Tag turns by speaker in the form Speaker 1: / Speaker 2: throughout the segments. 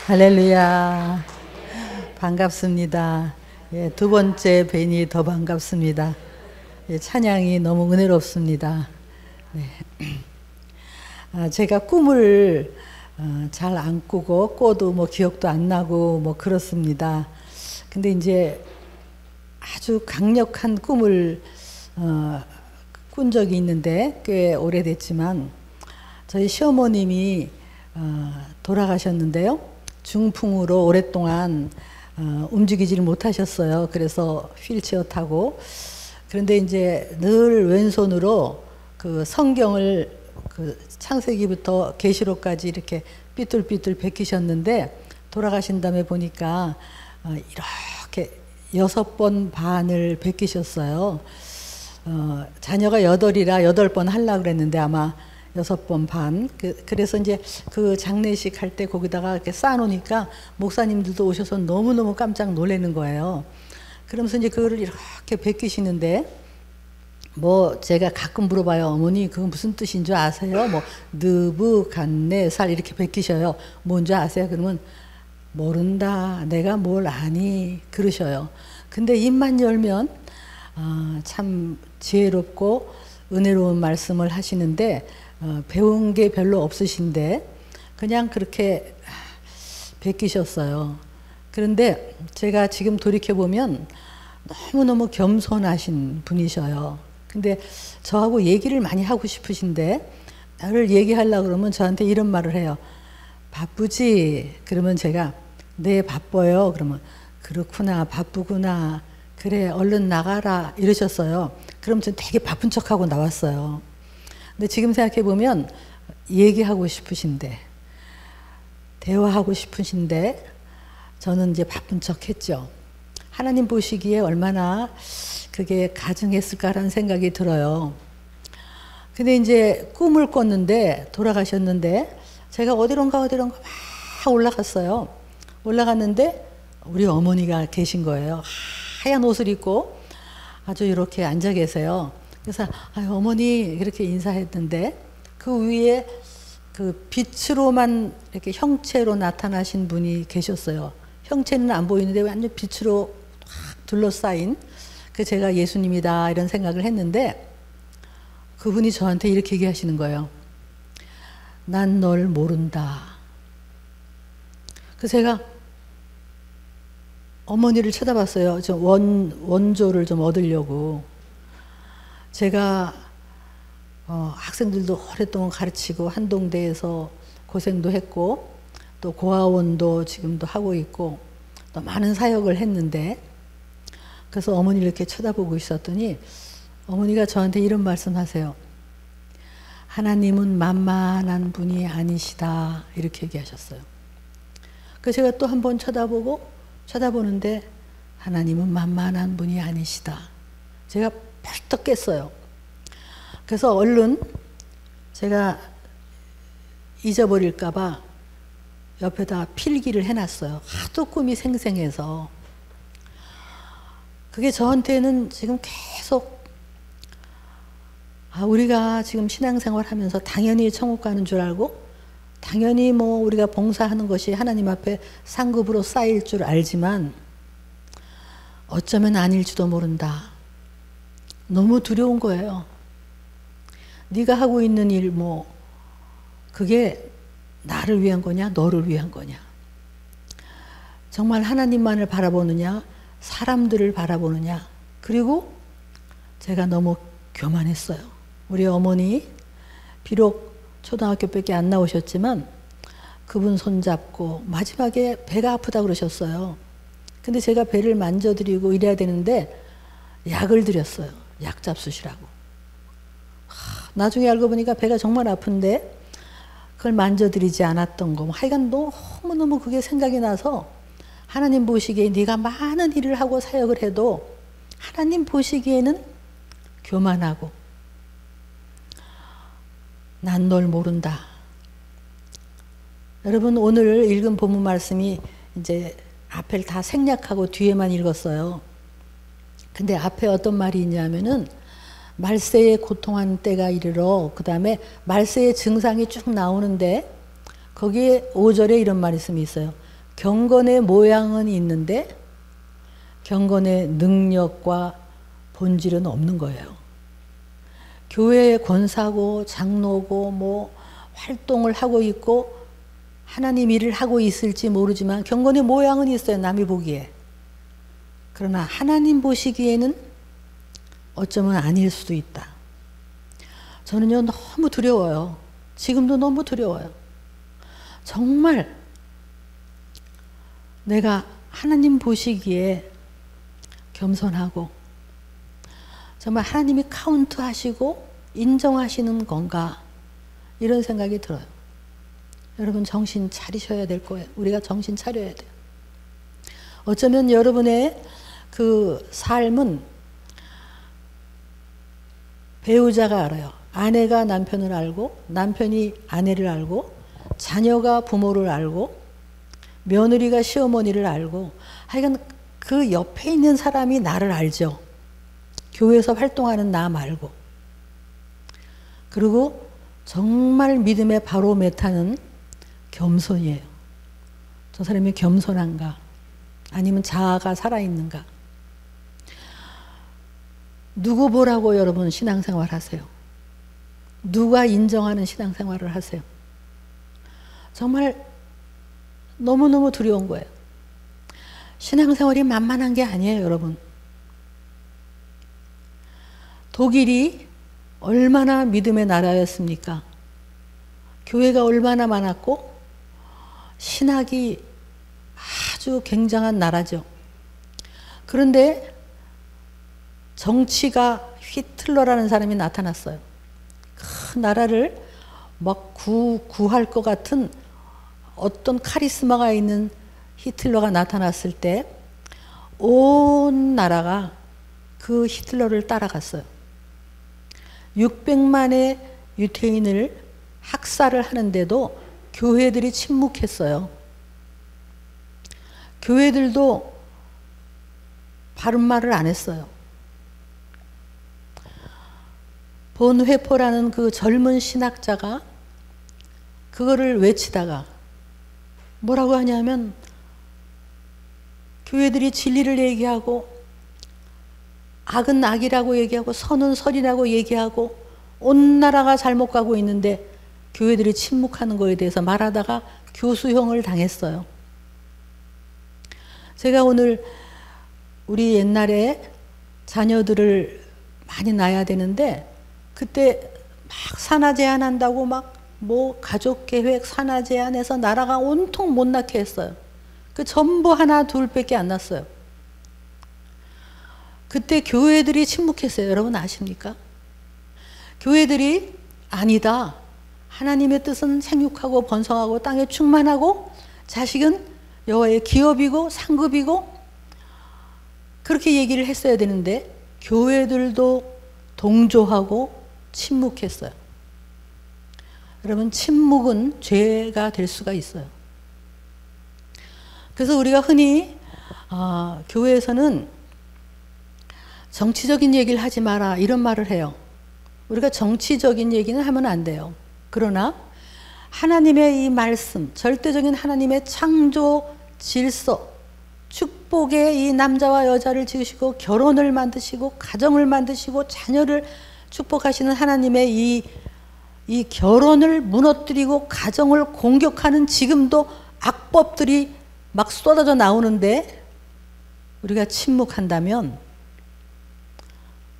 Speaker 1: 할렐루야. 반갑습니다. 예, 두 번째 뵈니 더 반갑습니다. 예, 찬양이 너무 은혜롭습니다. 네. 제가 꿈을 잘 안 꾸고 꿔도 뭐 기억도 안 나고 뭐 그렇습니다. 근데 이제 아주 강력한 꿈을 꾼 적이 있는데 꽤 오래됐지만 저희 시어머님이 돌아가셨는데요. 중풍으로 오랫동안 움직이지를 못하셨어요. 그래서 휠체어 타고. 그런데 이제 늘 왼손으로 그 성경을 그 창세기부터 계시록까지 이렇게 삐뚤삐뚤 베끼셨는데 돌아가신 다음에 보니까 이렇게 6번 반을 베끼셨어요. 자녀가 8이라 8번 하려고 그랬는데 아마 6번 반. 그래서 이제 그 장례식 할 때 거기다가 이렇게 쌓아놓으니까 목사님들도 오셔서 너무너무 깜짝 놀라는 거예요. 그러면서 이제 그거를 이렇게 베끼시는데 뭐 제가 가끔 물어봐요. 어머니 그건 무슨 뜻인 줄 아세요? 뭐 느부갓네살 이렇게 베끼셔요. 뭔지 아세요? 그러면 모른다. 내가 뭘 아니 그러셔요. 근데 입만 열면 참 지혜롭고 은혜로운 말씀을 하시는데 배운 게 별로 없으신데 그냥 그렇게 베끼셨어요. 그런데 제가 지금 돌이켜보면 너무너무 겸손하신 분이셔요. 근데 저하고 얘기를 많이 하고 싶으신데 나를 얘기하려고 그러면 저한테 이런 말을 해요. 바쁘지? 그러면 제가 네 바빠요. 그러면 그렇구나 바쁘구나 그래 얼른 나가라 이러셨어요. 그럼 전 되게 바쁜 척하고 나왔어요. 근데 지금 생각해보면 얘기하고 싶으신데 대화하고 싶으신데 저는 이제 바쁜 척 했죠. 하나님 보시기에 얼마나 그게 가증했을까라는 생각이 들어요. 근데 이제 꿈을 꿨는데 돌아가셨는데 제가 어디론가 막 올라갔어요. 올라갔는데 우리 어머니가 계신 거예요. 하얀 옷을 입고 아주 이렇게 앉아 계세요. 그래서 아유, 어머니 그렇게 인사했는데 그 위에 그 빛으로만 이렇게 형체로 나타나신 분이 계셨어요. 형체는 안 보이는데 완전 빛으로 확 둘러싸인 그 제가 예수님이다 이런 생각을 했는데 그분이 저한테 이렇게 얘기하시는 거예요. 난 널 모른다. 그래서 제가 어머니를 쳐다봤어요. 좀 원조를 좀 얻으려고. 제가 학생들도 오랫동안 가르치고 한동대에서 고생도 했고 또 고아원도 지금도 하고 있고 또 많은 사역을 했는데 그래서 어머니를 이렇게 쳐다보고 있었더니 어머니가 저한테 이런 말씀하세요. 하나님은 만만한 분이 아니시다 이렇게 얘기하셨어요. 그래서 제가 또 한 번 쳐다보는데 하나님은 만만한 분이 아니시다. 제가 벌떡 깼어요. 그래서 얼른 제가 잊어버릴까 봐 옆에다 필기를 해놨어요. 하도 꿈이 생생해서. 그게 저한테는 지금 계속 우리가 지금 신앙생활 하면서 당연히 천국 가는 줄 알고 당연히 뭐 우리가 봉사하는 것이 하나님 앞에 상급으로 쌓일 줄 알지만 어쩌면 아닐지도 모른다. 너무 두려운 거예요. 네가 하고 있는 일 뭐 그게 나를 위한 거냐 너를 위한 거냐. 정말 하나님만을 바라보느냐 사람들을 바라보느냐. 그리고 제가 너무 교만했어요. 우리 어머니 비록 초등학교밖에 안 나오셨지만 그분 손잡고 마지막에 배가 아프다 그러셨어요. 근데 제가 배를 만져드리고 이래야 되는데 약을 드렸어요. 약 잡수시라고. 나중에 알고 보니까 배가 정말 아픈데 그걸 만져드리지 않았던 거. 하여간 너무너무 그게 생각이 나서 하나님 보시기에 네가 많은 일을 하고 사역을 해도 하나님 보시기에는 교만하고 난 널 모른다. 여러분 오늘 읽은 본문 말씀이 이제 앞을 다 생략하고 뒤에만 읽었어요. 근데 앞에 어떤 말이 있냐면은 말세에 고통한 때가 이르러 그 다음에 말세의 증상이 쭉 나오는데 거기에 5절에 이런 말씀이 있어요. 경건의 모양은 있는데 경건의 능력과 본질은 없는 거예요. 교회의 권사고 장로고 뭐 활동을 하고 있고 하나님 일을 하고 있을지 모르지만 경건의 모양은 있어요. 남이 보기에. 그러나 하나님 보시기에는 어쩌면 아닐 수도 있다. 저는요 너무 두려워요. 지금도 너무 두려워요. 정말 내가 하나님 보시기에 겸손하고 정말 하나님이 카운트하시고 인정하시는 건가 이런 생각이 들어요. 여러분 정신 차리셔야 될 거예요. 우리가 정신 차려야 돼요. 어쩌면 여러분의 그 삶은 배우자가 알아요. 아내가 남편을 알고 남편이 아내를 알고 자녀가 부모를 알고 며느리가 시어머니를 알고 하여간 그 옆에 있는 사람이 나를 알죠. 교회에서 활동하는 나 말고. 그리고 정말 믿음의 바로메타는 겸손이에요. 저 사람이 겸손한가? 아니면 자아가 살아있는가? 누구 보라고 여러분 신앙생활 하세요? 누가 인정하는 신앙생활을 하세요? 정말 너무너무 두려운 거예요. 신앙생활이 만만한 게 아니에요, 여러분. 독일이 얼마나 믿음의 나라였습니까? 교회가 얼마나 많았고 신학이 아주 굉장한 나라죠. 그런데 정치가 히틀러라는 사람이 나타났어요. 그 나라를 막 구할 것 같은 어떤 카리스마가 있는 히틀러가 나타났을 때 온 나라가 그 히틀러를 따라갔어요. 600만의 유태인을 학살을 하는데도 교회들이 침묵했어요. 교회들도 바른 말을 안 했어요. 본회포라는 그 젊은 신학자가 그거를 외치다가 뭐라고 하냐면 교회들이 진리를 얘기하고 악은 악이라고 얘기하고 선은 선이라고 얘기하고 온 나라가 잘못 가고 있는데 교회들이 침묵하는 거에 대해서 말하다가 교수형을 당했어요. 제가 오늘 우리 옛날에 자녀들을 많이 낳아야 되는데 그때 막 산하 제한한다고 막 뭐 가족 계획 산하 제한해서 나라가 온통 못 낳게 했어요. 그 전부 하나 둘밖에 안 낳았어요. 그때 교회들이 침묵했어요. 여러분 아십니까? 교회들이 아니다. 하나님의 뜻은 생육하고 번성하고 땅에 충만하고 자식은 여호와의 기업이고 상급이고 그렇게 얘기를 했어야 되는데 교회들도 동조하고 침묵했어요. 여러분 침묵은 죄가 될 수가 있어요. 그래서 우리가 흔히 교회에서는 정치적인 얘기를 하지 마라 이런 말을 해요. 우리가 정치적인 얘기는 하면 안 돼요. 그러나 하나님의 이 말씀, 절대적인 하나님의 창조 질서, 축복의 이 남자와 여자를 지으시고 결혼을 만드시고 가정을 만드시고 자녀를 축복하시는 하나님의 이 결혼을 무너뜨리고 가정을 공격하는 지금도 악법들이 막 쏟아져 나오는데 우리가 침묵한다면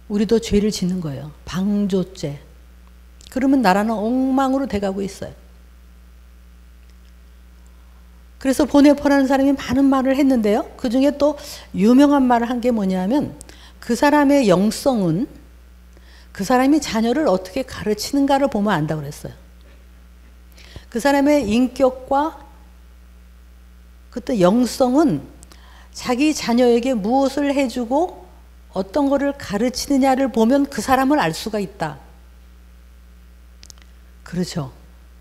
Speaker 1: 우리도 죄를 짓는 거예요. 방조죄. 그러면 나라는 엉망으로 돼가고 있어요. 그래서 보네포라는 사람이 많은 말을 했는데요. 그 중에 또 유명한 말을 한 게 뭐냐면 그 사람의 영성은 그 사람이 자녀를 어떻게 가르치는가를 보면 안다고 그랬어요. 그 사람의 인격과 그때 영성은 자기 자녀에게 무엇을 해주고 어떤 것을 가르치느냐를 보면 그 사람을 알 수가 있다. 그렇죠.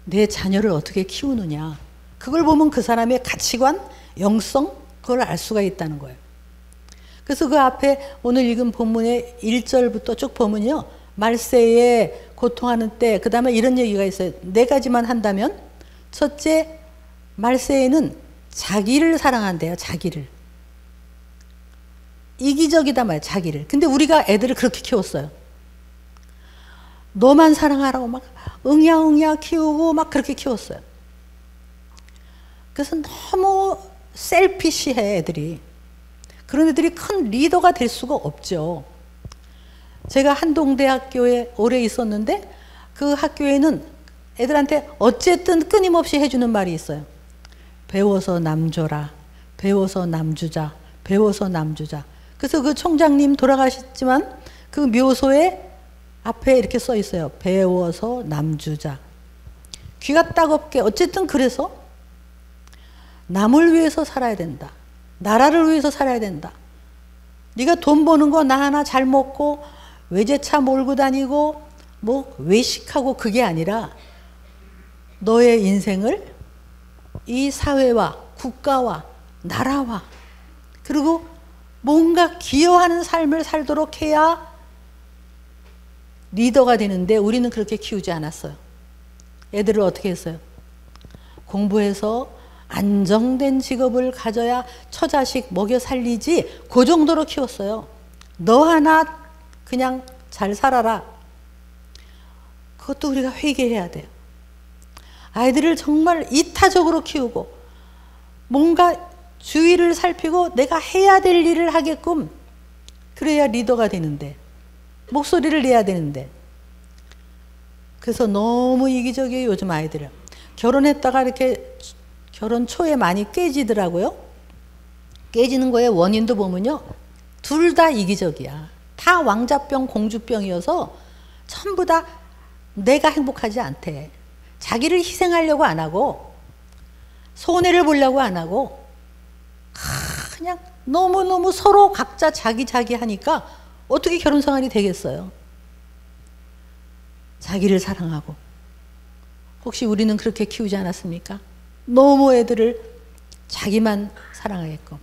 Speaker 1: 내 자녀를 어떻게 키우느냐. 그걸 보면 그 사람의 가치관, 영성, 그걸 알 수가 있다는 거예요. 그래서 그 앞에 오늘 읽은 본문의 1절부터 쭉 보면요. 말세에 고통하는 때, 그 다음에 이런 얘기가 있어요. 네 가지만 한다면, 첫째, 말세에는 자기를 사랑한대요. 자기를. 이기적이다 말이야. 자기를. 근데 우리가 애들을 그렇게 키웠어요. 너만 사랑하라고 막 응야응야 키우고 막 그렇게 키웠어요. 그래서 너무 셀피시해 애들이. 그런 애들이 큰 리더가 될 수가 없죠. 제가 한동대학교에 오래 있었는데 그 학교에는 애들한테 어쨌든 끊임없이 해주는 말이 있어요. 배워서 남줘라. 배워서 남주자. 배워서 남주자. 그래서 그 총장님 돌아가셨지만 그 묘소에 앞에 이렇게 써 있어요. 배워서 남주자. 귀가 따갑게 어쨌든 그래서 남을 위해서 살아야 된다. 나라를 위해서 살아야 된다. 네가 돈 버는 거 나 하나 잘 먹고 외제차 몰고 다니고 뭐 외식하고 그게 아니라 너의 인생을 이 사회와 국가와 나라와 그리고 뭔가 기여하는 삶을 살도록 해야 리더가 되는데 우리는 그렇게 키우지 않았어요. 애들을 어떻게 했어요? 공부해서 안정된 직업을 가져야 처자식 먹여 살리지 그 정도로 키웠어요. 너 하나 그냥 잘 살아라. 그것도 우리가 회개해야 돼요. 아이들을 정말 이타적으로 키우고 뭔가 주위를 살피고 내가 해야 될 일을 하게끔 그래야 리더가 되는데 목소리를 내야 되는데 그래서 너무 이기적이에요. 요즘 아이들은. 결혼했다가 이렇게 결혼 초에 많이 깨지더라고요. 깨지는 거에 원인도 보면요. 둘 다 이기적이야. 다 왕자병 공주병이어서 전부 다 내가 행복하지 않대. 자기를 희생하려고 안 하고 손해를 보려고 안 하고 그냥 너무너무 서로 각자 자기 하니까 어떻게 결혼 생활이 되겠어요? 자기를 사랑하고. 혹시 우리는 그렇게 키우지 않았습니까? 너무 애들을 자기만 사랑하게끔.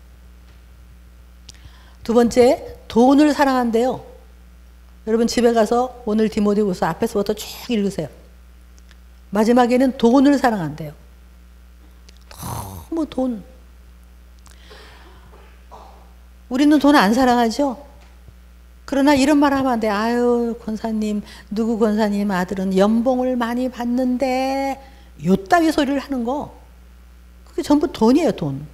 Speaker 1: 두 번째, 돈을 사랑한대요. 여러분 집에 가서 오늘 디모데후서 앞에서부터 쭉 읽으세요. 마지막에는 돈을 사랑한대요. 너무 돈. 우리는 돈 안 사랑하죠? 그러나 이런 말 하면 안 돼. 아유, 권사님, 누구 권사님 아들은 연봉을 많이 받는데 요따위 소리를 하는 거. 그게 전부 돈이에요, 돈.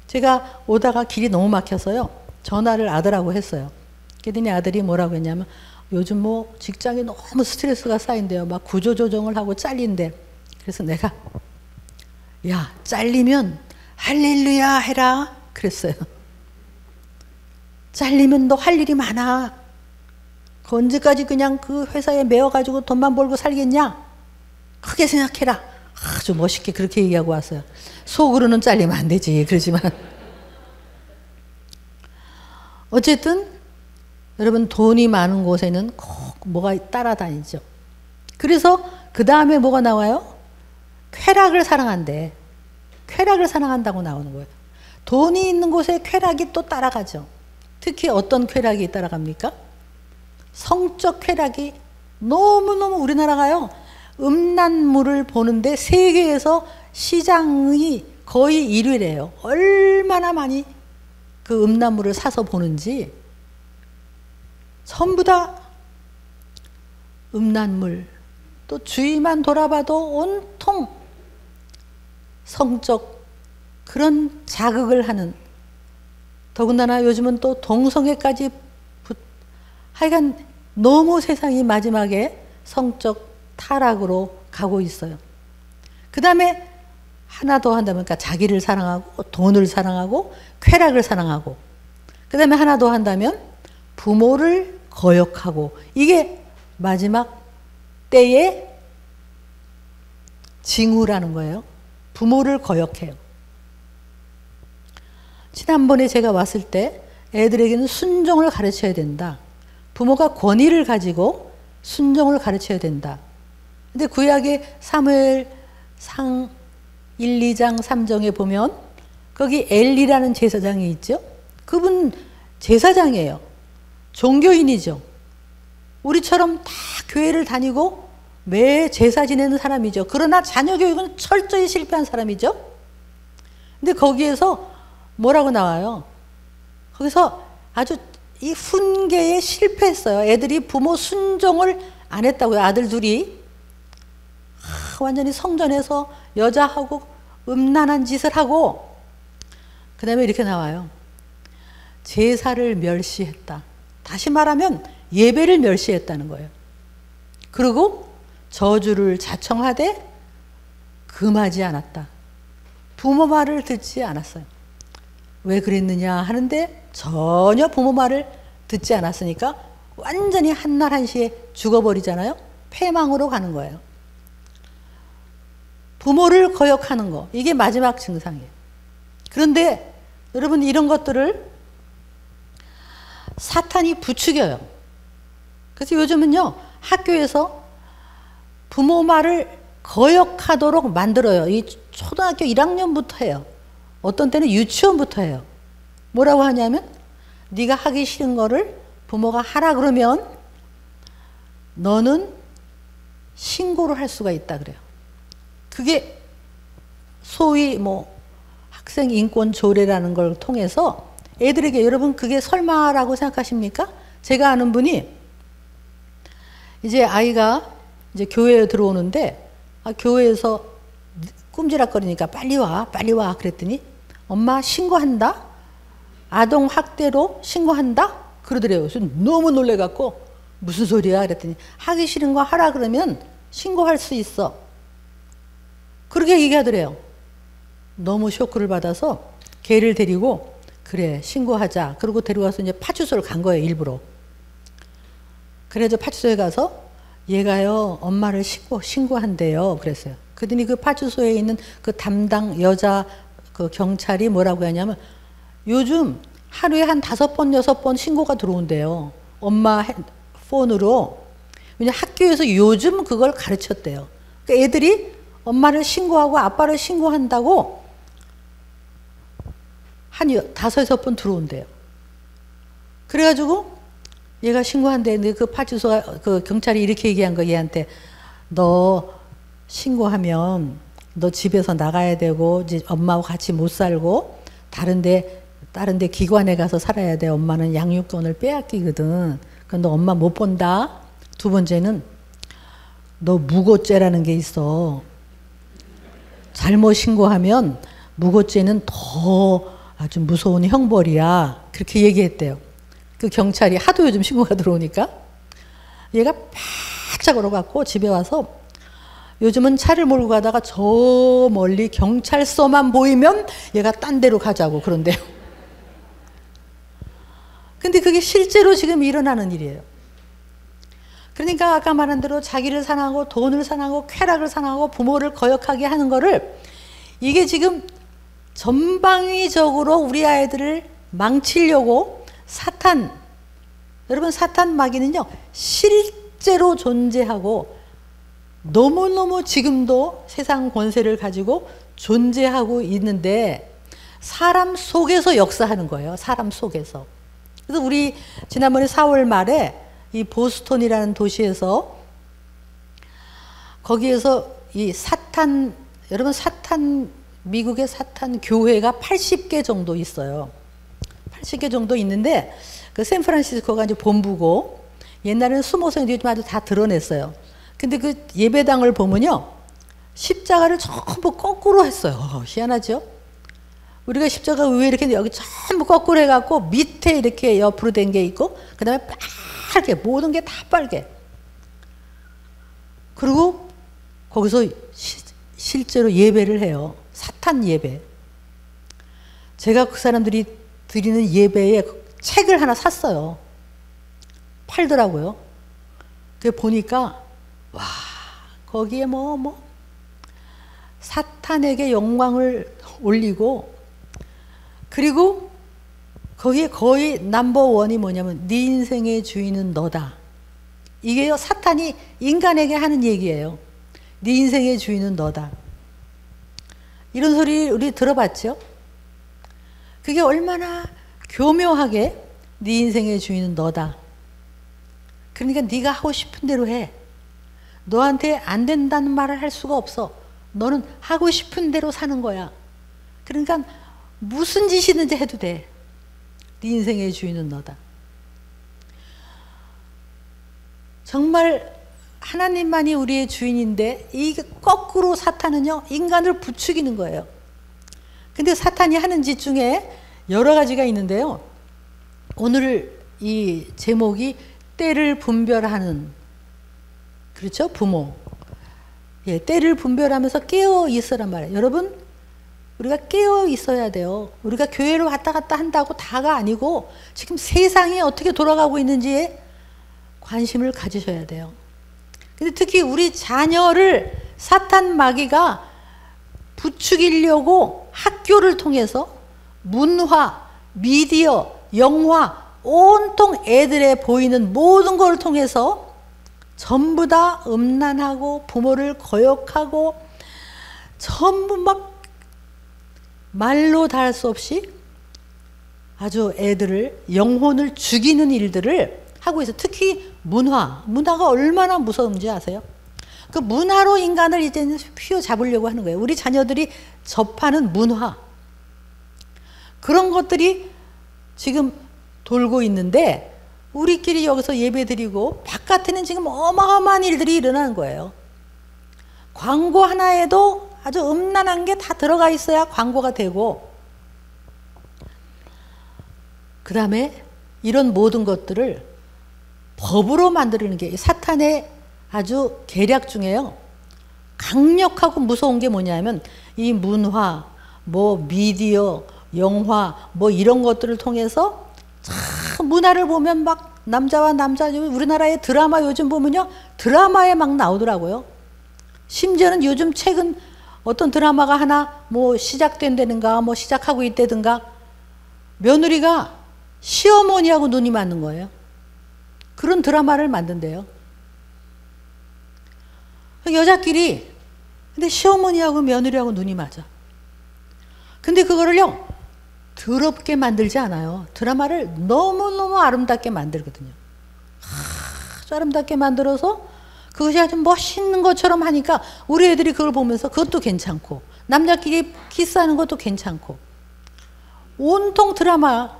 Speaker 1: 제가 오다가 길이 너무 막혀서요. 전화를 아들하고 했어요. 그랬더니 아들이 뭐라고 했냐면 요즘 뭐 직장에 너무 스트레스가 쌓인대요. 막 구조조정을 하고 잘린대. 그래서 내가 야, 잘리면 할렐루야 해라. 그랬어요. 잘리면 너 할 일이 많아. 그 언제까지 그냥 그 회사에 매어가지고 돈만 벌고 살겠냐? 크게 생각해라. 아주 멋있게 그렇게 얘기하고 왔어요. 속으로는 잘리면 안 되지. 그러지만 어쨌든 여러분 돈이 많은 곳에는 꼭 뭐가 따라다니죠. 그래서 그 다음에 뭐가 나와요? 쾌락을 사랑한대. 쾌락을 사랑한다고 나오는 거예요. 돈이 있는 곳에 쾌락이 또 따라가죠. 특히 어떤 쾌락이 따라갑니까? 성적 쾌락이 너무너무 우리나라가요. 음란물을 보는데 세계에서 시장이 거의 1위래요. 얼마나 많이 그 음란물을 사서 보는지 전부 다 음란물 또 주위만 돌아봐도 온통 성적 그런 자극을 하는 더군다나 요즘은 또 동성애까지 하여간 너무 세상이 마지막에 성적 타락으로 가고 있어요. 그 다음에 하나 더 한다면 그러니까 자기를 사랑하고 돈을 사랑하고 쾌락을 사랑하고 그 다음에 하나 더 한다면 부모를 거역하고 이게 마지막 때의 징후라는 거예요. 부모를 거역해요. 지난번에 제가 왔을 때 애들에게는 순종을 가르쳐야 된다. 부모가 권위를 가지고 순종을 가르쳐야 된다. 근데 구약의 사무엘상 1, 2장 3장에 보면 거기 엘리라는 제사장이 있죠. 그분 제사장이에요. 종교인이죠. 우리처럼 다 교회를 다니고 매 제사 지내는 사람이죠. 그러나 자녀 교육은 철저히 실패한 사람이죠. 근데 거기에서 뭐라고 나와요? 거기서 아주 이 훈계에 실패했어요. 애들이 부모 순종을 안 했다고요. 아들 둘이 완전히 성전에서 여자하고 음란한 짓을 하고, 그 다음에 이렇게 나와요. 제사를 멸시했다. 다시 말하면 예배를 멸시했다는 거예요. 그리고 저주를 자청하되 금하지 않았다. 부모 말을 듣지 않았어요. 왜 그랬느냐 하는데 전혀 부모 말을 듣지 않았으니까 완전히 한날 한시에 죽어버리잖아요. 패망으로 가는 거예요. 부모를 거역하는 거, 이게 마지막 증상이에요. 그런데 여러분, 이런 것들을 사탄이 부추겨요. 그래서 요즘은요, 학교에서 부모 말을 거역하도록 만들어요. 이 초등학교 1학년부터 해요. 어떤 때는 유치원부터 해요. 뭐라고 하냐면, 네가 하기 싫은 거를 부모가 하라 그러면 너는 신고를 할 수가 있다 그래요. 그게 소위 뭐 학생 인권 조례라는 걸 통해서 애들에게, 여러분 그게 설마라고 생각하십니까? 제가 아는 분이 이제 아이가 이제 교회에 들어오는데, 교회에서 꼼지락거리니까 빨리 와, 빨리 와 그랬더니 엄마 신고한다? 아동 학대로 신고한다? 그러더래요. 그래서 너무 놀래갖고 무슨 소리야? 그랬더니 하기 싫은 거 하라 그러면 신고할 수 있어. 그렇게 얘기하더래요. 너무 쇼크를 받아서 걔를 데리고 그래 신고하자. 그러고 데려가서 이제 파출소를 간 거예요, 일부러. 그래서 파출소에 가서 얘가요 엄마를 신고한대요. 그랬어요. 그랬더니 그 파출소에 있는 그 담당 여자 그 경찰이 뭐라고 하냐면, 요즘 하루에 한 5번, 6번 신고가 들어온대요. 엄마 폰으로. 왜냐면 학교에서 요즘 그걸 가르쳤대요. 그러니까 애들이 엄마를 신고하고 아빠를 신고한다고 한 5, 6번 들어온대요. 그래가지고 얘가 신고한대는데 그 파출소 그 경찰이 이렇게 얘기한 거 얘한테, 너 신고하면 너 집에서 나가야 되고 이제 엄마하고 같이 못 살고 다른 데 기관에 가서 살아야 돼. 엄마는 양육권을 빼앗기거든. 그럼 너 엄마 못 본다. 두 번째는 너 무고죄라는 게 있어. 잘못 신고하면 무고죄는 더 아주 무서운 형벌이야. 그렇게 얘기했대요. 그 경찰이 하도 요즘 신고가 들어오니까 얘가 바짝 얼어갖고 집에 와서 요즘은 차를 몰고 가다가 저 멀리 경찰서만 보이면 얘가 딴 데로 가자고 그런대요. 근데 그게 실제로 지금 일어나는 일이에요. 그러니까 아까 말한 대로 자기를 사랑하고 돈을 사랑하고 쾌락을 사랑하고 부모를 거역하게 하는 거를, 이게 지금 전방위적으로 우리 아이들을 망치려고 여러분 사탄 마귀는요 실제로 존재하고 너무너무 지금도 세상 권세를 가지고 존재하고 있는데 사람 속에서 역사하는 거예요. 사람 속에서. 그래서 우리 지난번에 4월 말에 이 보스턴이라는 도시에서, 거기에서 이 여러분 미국의 사탄 교회가 80개 정도 있어요. 80개 정도 있는데 그 샌프란시스코가 이제 본부고, 옛날에는 숨어서 요즘 아주 다 드러냈어요. 근데 그 예배당을 보면요 십자가를 전부 거꾸로 했어요. 희한하죠? 우리가 십자가 위에 이렇게 여기 전부 거꾸로 해갖고 밑에 이렇게 옆으로 된 게 있고, 그 다음에 빨개, 모든 게 다 빨개. 그리고 거기서 실제로 예배를 해요. 사탄 예배. 제가 그 사람들이 드리는 예배에 책을 하나 샀어요. 팔더라고요. 그게 보니까 와, 거기에 사탄에게 영광을 올리고, 그리고 거기에 거의 넘버1이 뭐냐면 네 인생의 주인은 너다. 이게요 사탄이 인간에게 하는 얘기예요. 네 인생의 주인은 너다. 이런 소리 우리 들어봤죠? 그게 얼마나 교묘하게 네 인생의 주인은 너다. 그러니까 네가 하고 싶은 대로 해. 너한테 안 된다는 말을 할 수가 없어. 너는 하고 싶은 대로 사는 거야. 그러니까 무슨 짓이든지 해도 돼. 네 인생의 주인은 너다. 정말 하나님만이 우리의 주인인데 이 거꾸로 사탄은요, 인간을 부추기는 거예요. 근데 사탄이 하는 짓 중에 여러 가지가 있는데요. 오늘 이 제목이 때를 분별하는, 그렇죠? 부모. 예, 때를 분별하면서 깨어 있으란 말이에요. 여러분, 우리가 깨어 있어야 돼요. 우리가 교회를 왔다 갔다 한다고 다가 아니고 지금 세상이 어떻게 돌아가고 있는지에 관심을 가지셔야 돼요. 근데 특히 우리 자녀를 사탄 마귀가 부추기려고 학교를 통해서 문화, 미디어, 영화, 온통 애들의 보이는 모든 걸 통해서 전부 다 음란하고 부모를 거역하고 전부 막 말로 다 할 수 없이 아주 애들을, 영혼을 죽이는 일들을 하고 있어요. 특히 문화가 얼마나 무서운지 아세요? 그 문화로 인간을 이제는 휘어잡으려고 하는 거예요. 우리 자녀들이 접하는 문화, 그런 것들이 지금 돌고 있는데 우리끼리 여기서 예배드리고 바깥에는 지금 어마어마한 일들이 일어나는 거예요. 광고 하나에도 아주 음란한 게 다 들어가 있어야 광고가 되고, 그 다음에 이런 모든 것들을 법으로 만드는 게 사탄의 아주 계략 중에요. 강력하고 무서운 게 뭐냐면 이 문화, 뭐 미디어, 영화, 뭐 이런 것들을 통해서 참 문화를 보면 막 남자와 남자, 우리나라의 드라마 요즘 보면요, 드라마에 막 나오더라고요. 심지어는 요즘 최근 어떤 드라마가 하나 뭐 시작된다든가 뭐 시작하고 있다든가 며느리가 시어머니하고 눈이 맞는 거예요. 그런 드라마를 만든대요. 여자끼리, 근데 시어머니하고 며느리하고 눈이 맞아. 근데 그거를요, 더럽게 만들지 않아요. 드라마를 너무너무 아름답게 만들거든요. 아주 아름답게 만들어서 그것이 아주 멋있는 것처럼 하니까 우리 애들이 그걸 보면서 그것도 괜찮고, 남자끼리 키스하는 것도 괜찮고, 온통 드라마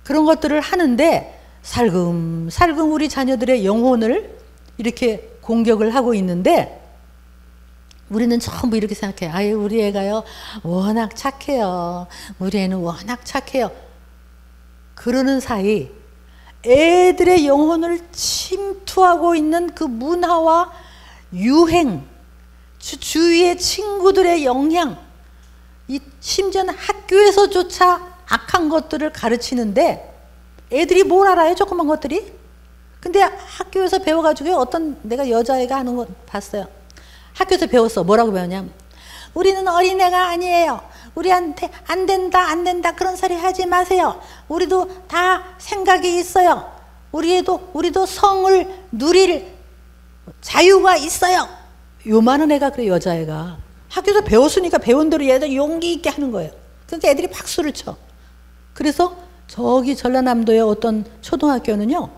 Speaker 1: 그런 것들을 하는데 살금살금 우리 자녀들의 영혼을 이렇게 공격을 하고 있는데, 우리는 전부 이렇게 생각해요. 아유, 우리 애가요 워낙 착해요. 우리 애는 워낙 착해요. 그러는 사이 애들의 영혼을 침투하고 있는 그 문화와 유행, 주위의 친구들의 영향, 심지어는 학교에서조차 악한 것들을 가르치는데 애들이 뭘 알아요? 조그만 것들이? 근데 학교에서 배워가지고 어떤 내가 여자애가 하는 거 봤어요. 학교에서 배웠어. 뭐라고 배웠냐면 우리는 어린애가 아니에요. 우리한테 안 된다 그런 소리 하지 마세요. 우리도 다 생각이 있어요. 우리도 성을 누릴 자유가 있어요. 요만한 애가 그래, 여자애가. 학교에서 배웠으니까 배운 대로 얘들 용기 있게 하는 거예요. 그러니까 애들이 박수를 쳐. 그래서 저기 전라남도의 어떤 초등학교는요,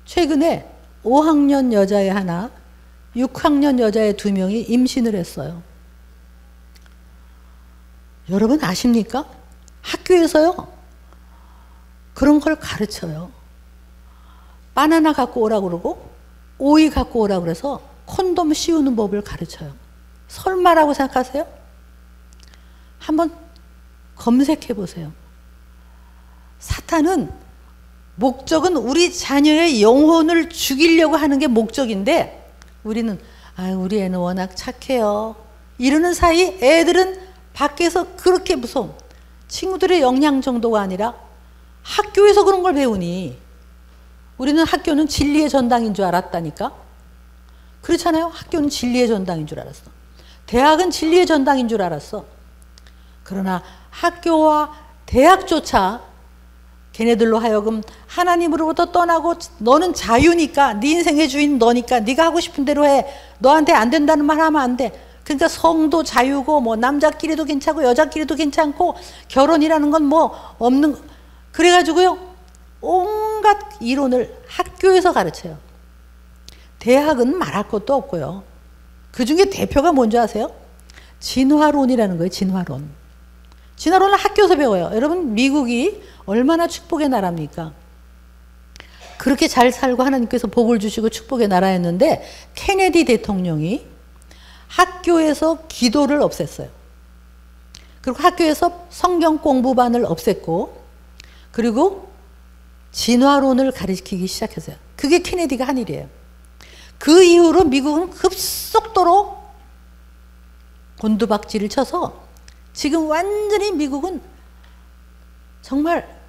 Speaker 1: 최근에 5학년 여자애 하나, 6학년 여자애 2명이 임신을 했어요. 여러분 아십니까? 학교에서요, 그런 걸 가르쳐요. 바나나 갖고 오라고 그러고 오이 갖고 오라고 그래서 콘돔 씌우는 법을 가르쳐요. 설마라고 생각하세요? 한번 검색해 보세요. 사탄은 목적은 우리 자녀의 영혼을 죽이려고 하는 게 목적인데, 우리는 우리 애는 워낙 착해요 이러는 사이 애들은 밖에서 그렇게 무서운 친구들의 영향 정도가 아니라 학교에서 그런 걸 배우니, 우리는 학교는 진리의 전당인 줄 알았다니까. 그렇잖아요. 학교는 진리의 전당인 줄 알았어. 대학은 진리의 전당인 줄 알았어. 그러나 학교와 대학조차 걔네들로 하여금 하나님으로부터 떠나고, 너는 자유니까, 네 인생의 주인 너니까 네가 하고 싶은 대로 해. 너한테 안 된다는 말 하면 안 돼. 그러니까 성도 자유고 뭐 남자끼리도 괜찮고 여자끼리도 괜찮고 결혼이라는 건 뭐 없는, 그래가지고요 온갖 이론을 학교에서 가르쳐요. 대학은 말할 것도 없고요. 그 중에 대표가 뭔지 아세요? 진화론이라는 거예요. 진화론. 진화론을 학교에서 배워요. 여러분 미국이 얼마나 축복의 나라입니까? 그렇게 잘 살고 하나님께서 복을 주시고 축복의 나라였는데 케네디 대통령이 학교에서 기도를 없앴어요. 그리고 학교에서 성경 공부반을 없앴고 그리고 진화론을 가르치기 시작했어요. 그게 케네디가 한 일이에요. 그 이후로 미국은 급속도로 곤두박질을 쳐서 지금 완전히 미국은 정말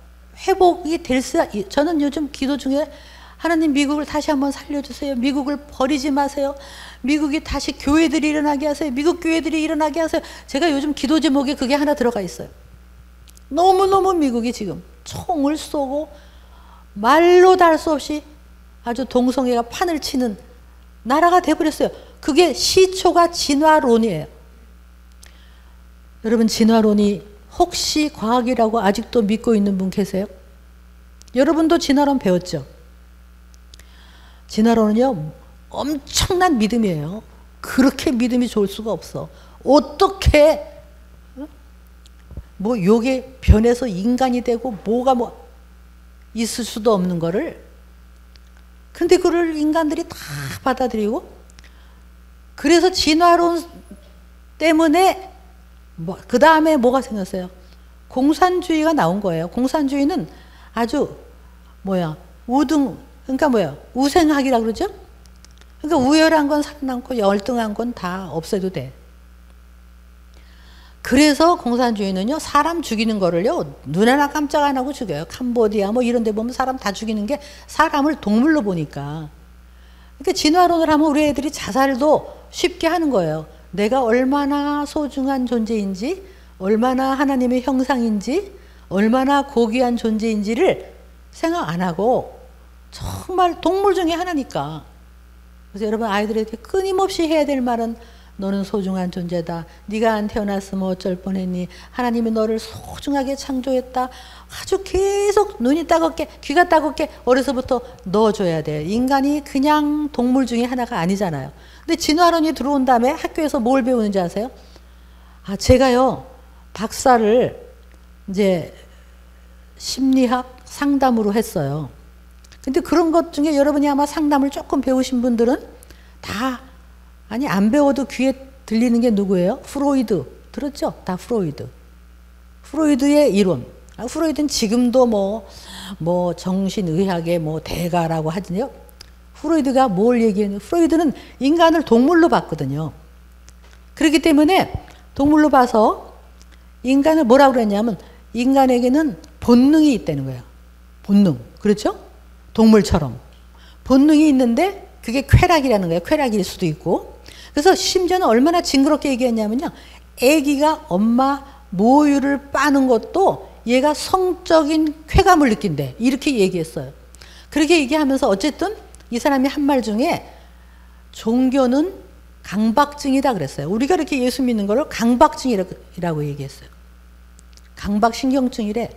Speaker 1: 회복이 될 수, 저는 요즘 기도 중에 하나님 미국을 다시 한번 살려주세요. 미국을 버리지 마세요. 미국이 다시 교회들이 일어나게 하세요. 미국 교회들이 일어나게 하세요. 제가 요즘 기도 제목에 그게 하나 들어가 있어요. 너무너무 미국이 지금 총을 쏘고 말로 달 수 없이 아주 동성애가 판을 치는 나라가 돼버렸어요. 그게 시초가 진화론이에요. 여러분 진화론이 혹시 과학이라고 아직도 믿고 있는 분 계세요? 여러분도 진화론 배웠죠? 진화론은요 엄청난 믿음이에요. 그렇게 믿음이 좋을 수가 없어. 어떻게 뭐 요게 변해서 인간이 되고 뭐가 뭐 있을 수도 없는 거를 근데 그걸 인간들이 다 받아들이고 그래서 진화론 때문에 그 다음에 뭐가 생겼어요? 공산주의가 나온 거예요. 공산주의는 아주 그러니까 우생학이라 그러죠? 그러니까 우열한 건 살아남고 열등한 건 다 없애도 돼. 그래서 공산주의는요 사람 죽이는 거를요 눈에나 깜짝 안 하고 죽여요. 캄보디아 뭐 이런 데 보면 사람 다 죽이는 게 사람을 동물로 보니까. 그러니까 진화론을 하면 우리 애들이 자살도 쉽게 하는 거예요. 내가 얼마나 소중한 존재인지, 얼마나 하나님의 형상인지, 얼마나 고귀한 존재인지를 생각 안 하고 정말 동물 중에 하나니까. 그래서 여러분 아이들에게 끊임없이 해야 될 말은 너는 소중한 존재다. 네가 안 태어났으면 어쩔 뻔했니. 하나님이 너를 소중하게 창조했다. 아주 계속 눈이 따갑게 귀가 따갑게 어려서부터 넣어줘야 돼요. 인간이 그냥 동물 중에 하나가 아니잖아요. 근데 진화론이 들어온 다음에 학교에서 뭘 배우는지 아세요? 제가요 박사를 이제 심리학 상담으로 했어요. 근데 그런 것 중에 여러분이 아마 상담을 조금 배우신 분들은 다 아니 안 배워도 귀에 들리는 게 누구예요? 프로이드 들었죠? 다 프로이드. 프로이드의 이론. 프로이드는 지금도 뭐 정신의학의 대가라고 하지요. 프로이드가 뭘 얘기했냐? 프로이드는 인간을 동물로 봤거든요. 그렇기 때문에 동물로 봐서 인간을 뭐라고 그랬냐면 인간에게는 본능이 있다는 거예요. 본능. 그렇죠? 동물처럼. 본능이 있는데 그게 쾌락이라는 거예요. 쾌락일 수도 있고. 그래서 심지어는 얼마나 징그럽게 얘기했냐면요. 아기가 엄마 모유를 빠는 것도 얘가 성적인 쾌감을 느낀대. 이렇게 얘기했어요. 그렇게 얘기하면서 어쨌든 이 사람이 한 말 중에 종교는 강박증이다 그랬어요. 우리가 이렇게 예수 믿는 걸 강박증이라고 얘기했어요. 강박신경증이래.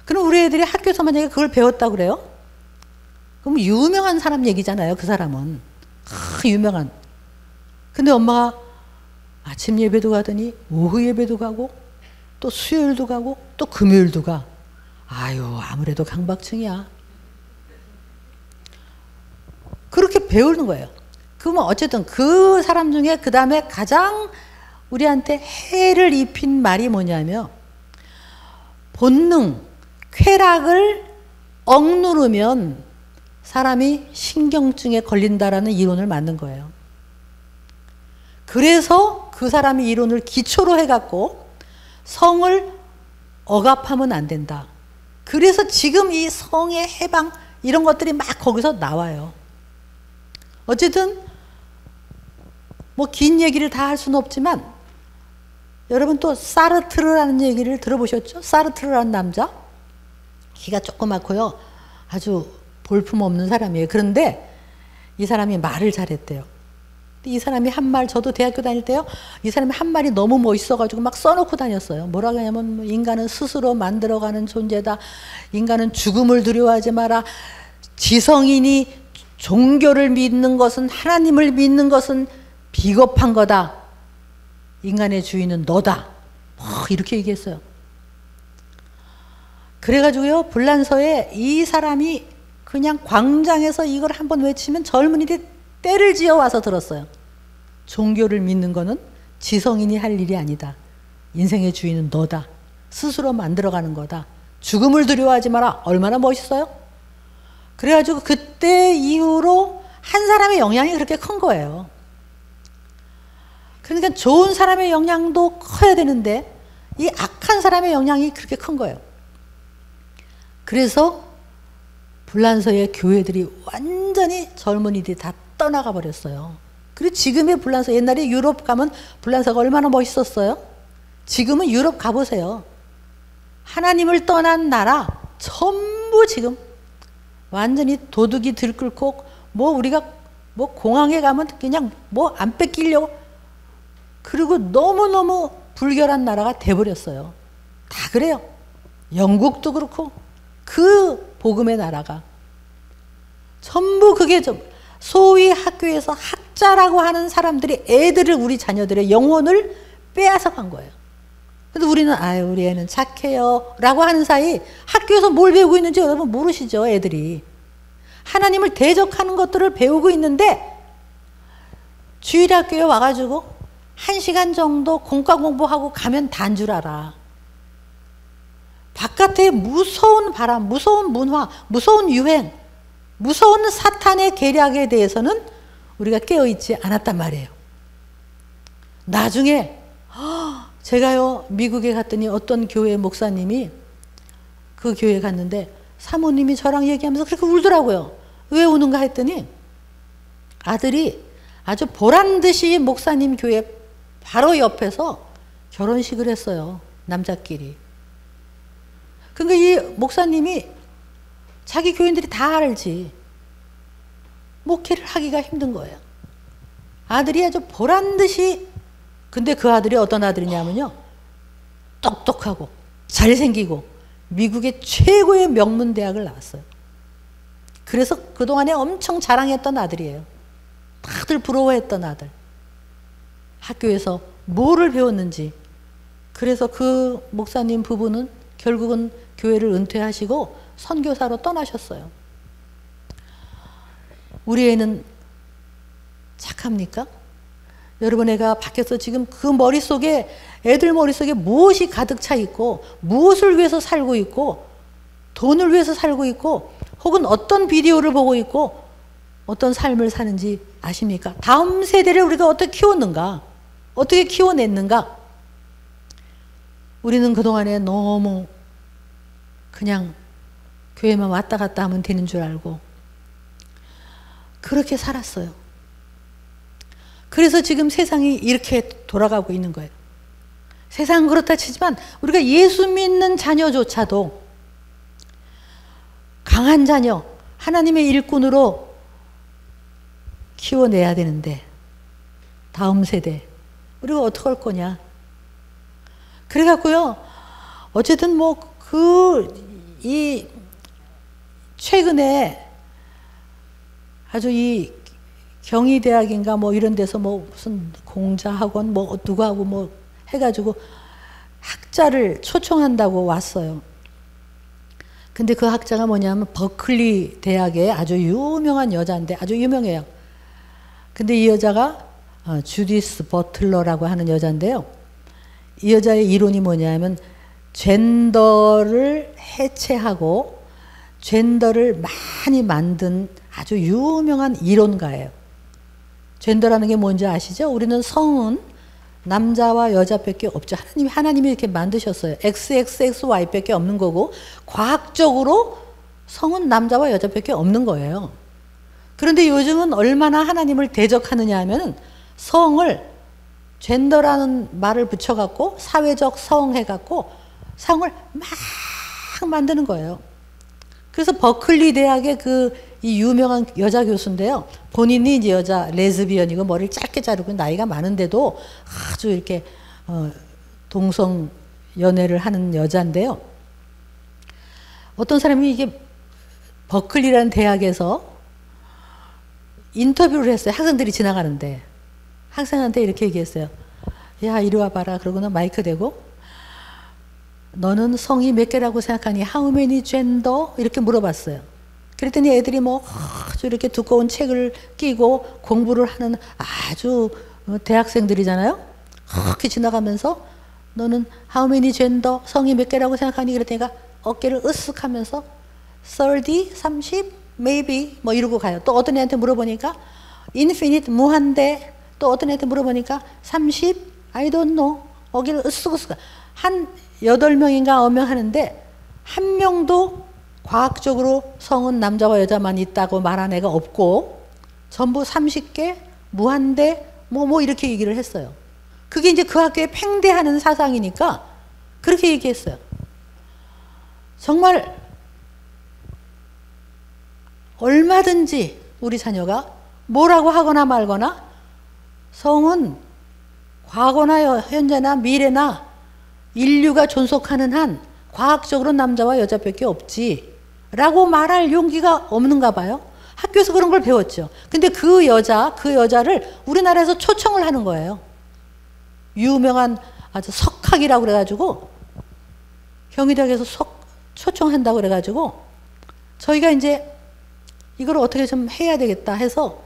Speaker 1: 그럼 우리 애들이 학교에서 만약에 그걸 배웠다고 그래요? 그럼 유명한 사람 얘기잖아요. 그 사람은. 유명한. 근데 엄마가 아침 예배도 가더니 오후 예배도 가고 또 수요일도 가고 또 금요일도 가. 아유 아무래도 강박증이야. 그렇게 배우는 거예요. 그러면 어쨌든 그 사람 중에 그 다음에 가장 우리한테 해를 입힌 말이 뭐냐면 본능, 쾌락을 억누르면 사람이 신경증에 걸린다라는 이론을 만든 거예요. 그래서 그 사람이 이론을 기초로 해갖고 성을 억압하면 안 된다. 그래서 지금 이 성의 해방 이런 것들이 막 거기서 나와요. 어쨌든 뭐 긴 얘기를 다 할 수는 없지만 여러분 또 사르트르라는 얘기를 들어보셨죠? 사르트르라는 남자 키가 조그맣고요 아주 볼품없는 사람이에요. 그런데 이 사람이 말을 잘했대요. 이 사람이 한 말, 저도 대학교 다닐 때요 이 사람이 한 말이 너무 멋있어가지고 막 써놓고 다녔어요. 뭐라고 하냐면 인간은 스스로 만들어가는 존재다. 인간은 죽음을 두려워하지 마라. 지성인이 종교를 믿는 것은 하나님을 믿는 것은 비겁한 거다. 인간의 주인은 너다. 이렇게 얘기했어요. 그래가지고요, 불란서에 이 사람이 그냥 광장에서 이걸 한번 외치면 젊은이들이 떼를 지어 와서 들었어요. 종교를 믿는 거는 지성인이 할 일이 아니다. 인생의 주인은 너다. 스스로 만들어가는 거다. 죽음을 두려워하지 마라. 얼마나 멋있어요? 그래가지고 그때 이후로 한 사람의 영향이 그렇게 큰 거예요. 그러니까 좋은 사람의 영향도 커야 되는데 이 악한 사람의 영향이 그렇게 큰 거예요. 그래서 불란서의 교회들이 완전히 젊은이들이 다 떠나가 버렸어요. 그리고 지금의 불란서, 옛날에 유럽 가면 불란서가 얼마나 멋있었어요? 지금은 유럽 가보세요. 하나님을 떠난 나라 전부 지금 완전히 도둑이 들끓고 우리가 공항에 가면 그냥 안 뺏기려고, 그리고 너무너무 불결한 나라가 돼버렸어요. 다 그래요. 영국도 그렇고 그 복음의 나라가 전부 그게 좀 소위 학교에서 학자라고 하는 사람들이 애들을, 우리 자녀들의 영혼을 빼앗아 간 거예요. 근데 우리는 우리 애는 착해요 라고 하는 사이 학교에서 뭘 배우고 있는지 여러분 모르시죠? 애들이 하나님을 대적하는 것들을 배우고 있는데 주일학교에 와가지고 1시간 정도 공과 공부하고 가면 단 줄 알아. 바깥에 무서운 바람, 무서운 문화, 무서운 유행, 무서운 사탄의 계략에 대해서는 우리가 깨어있지 않았단 말이에요. 나중에 제가요 미국에 갔더니 어떤 교회 목사님이 그 교회에 갔는데 사모님이 저랑 얘기하면서 그렇게 울더라고요. 왜 우는가 했더니 아들이 아주 보란듯이 목사님 교회 바로 옆에서 결혼식을 했어요. 남자끼리. 그러니까 이 목사님이 자기 교인들이 다 알지. 목회를 하기가 힘든 거예요. 아들이 아주 보란듯이, 근데 그 아들이 어떤 아들이냐면요, 똑똑하고 잘생기고 미국의 최고의 명문대학을 나왔어요. 그래서 그동안에 엄청 자랑했던 아들이에요. 다들 부러워했던 아들. 학교에서 뭐를 배웠는지. 그래서 그 목사님 부부는 결국은 교회를 은퇴하시고 선교사로 떠나셨어요. 우리 애는 착합니까? 여러분, 애가 밖에서 지금 그 머릿속에, 애들 머릿속에 무엇이 가득 차 있고, 무엇을 위해서 살고 있고, 돈을 위해서 살고 있고, 혹은 어떤 비디오를 보고 있고, 어떤 삶을 사는지 아십니까? 다음 세대를 우리가 어떻게 키웠는가? 어떻게 키워냈는가? 우리는 그동안에 너무 그냥 교회만 왔다 갔다 하면 되는 줄 알고 그렇게 살았어요. 그래서 지금 세상이 이렇게 돌아가고 있는 거예요. 세상은 그렇다 치지만 우리가 예수 믿는 자녀조차도 강한 자녀, 하나님의 일꾼으로 키워내야 되는데 다음 세대 우리가 어떻게 할 거냐. 그래갖고요, 어쨌든 최근에 아주 이 경희대학인가 이런 데서 무슨 공자학원 누구하고 해가지고 학자를 초청한다고 왔어요. 근데 그 학자가 뭐냐면 버클리 대학의 아주 유명한 여자인데 아주 유명해요. 근데 이 여자가 주디스 버틀러라고 하는 여자인데요. 이 여자의 이론이 뭐냐면 젠더를 해체하고 젠더를 많이 만든 아주 유명한 이론가예요. 젠더라는 게 뭔지 아시죠? 우리는 성은 남자와 여자밖에 없죠. 하나님이 이렇게 만드셨어요. XXXY밖에 없는 거고 과학적으로 성은 남자와 여자밖에 없는 거예요. 그런데 요즘은 얼마나 하나님을 대적하느냐 하면 성을 젠더라는 말을 붙여갖고 사회적 성 해갖고 성을 막 만드는 거예요. 그래서 버클리 대학의 이 유명한 여자 교수인데요. 본인이 이제 여자 레즈비언이고 머리를 짧게 자르고 나이가 많은데도 아주 이렇게 동성 연애를 하는 여자인데요. 어떤 사람이 이게 버클리라는 대학에서 인터뷰를 했어요. 학생들이 지나가는데 학생한테 이렇게 얘기했어요. 야 이리 와봐라. 그러고는 마이크 대고 너는 성이 몇 개라고 생각하니? How many gender? 이렇게 물어봤어요. 그랬더니 애들이 뭐 아주 이렇게 두꺼운 책을 끼고 공부를 하는 아주 대학생들이잖아요. 이렇게 지나가면서 너는 how many gender? 성이 몇 개라고 생각하니? 그랬더니 어깨를 으쓱 하면서 30, 30, maybe 뭐 이러고 가요. 또 어떤 애한테 물어보니까 infinite, 무한대. 또 어떤 애한테 물어보니까 30, I don't know. 어깨를 으쓱으쓱. 한 8명인가 9명 하는데 한 명도 과학적으로 성은 남자와 여자만 있다고 말한 애가 없고 전부 30개, 무한대, 뭐 이렇게 얘기를 했어요. 그게 이제 그 학교에 팽대하는 사상이니까 그렇게 얘기했어요. 정말 얼마든지 우리 자녀가 뭐라고 하거나 말거나 성은 과거나 현재나 미래나 인류가 존속하는 한 과학적으로 남자와 여자밖에 없지 라고 말할 용기가 없는가 봐요. 학교에서 그런 걸 배웠죠. 근데 그 여자를 우리나라에서 초청을 하는 거예요. 유명한 아주 석학이라고 그래가지고 경희대학에서 초청한다고 그래가지고 저희가 이제 이걸 어떻게 좀 해야 되겠다 해서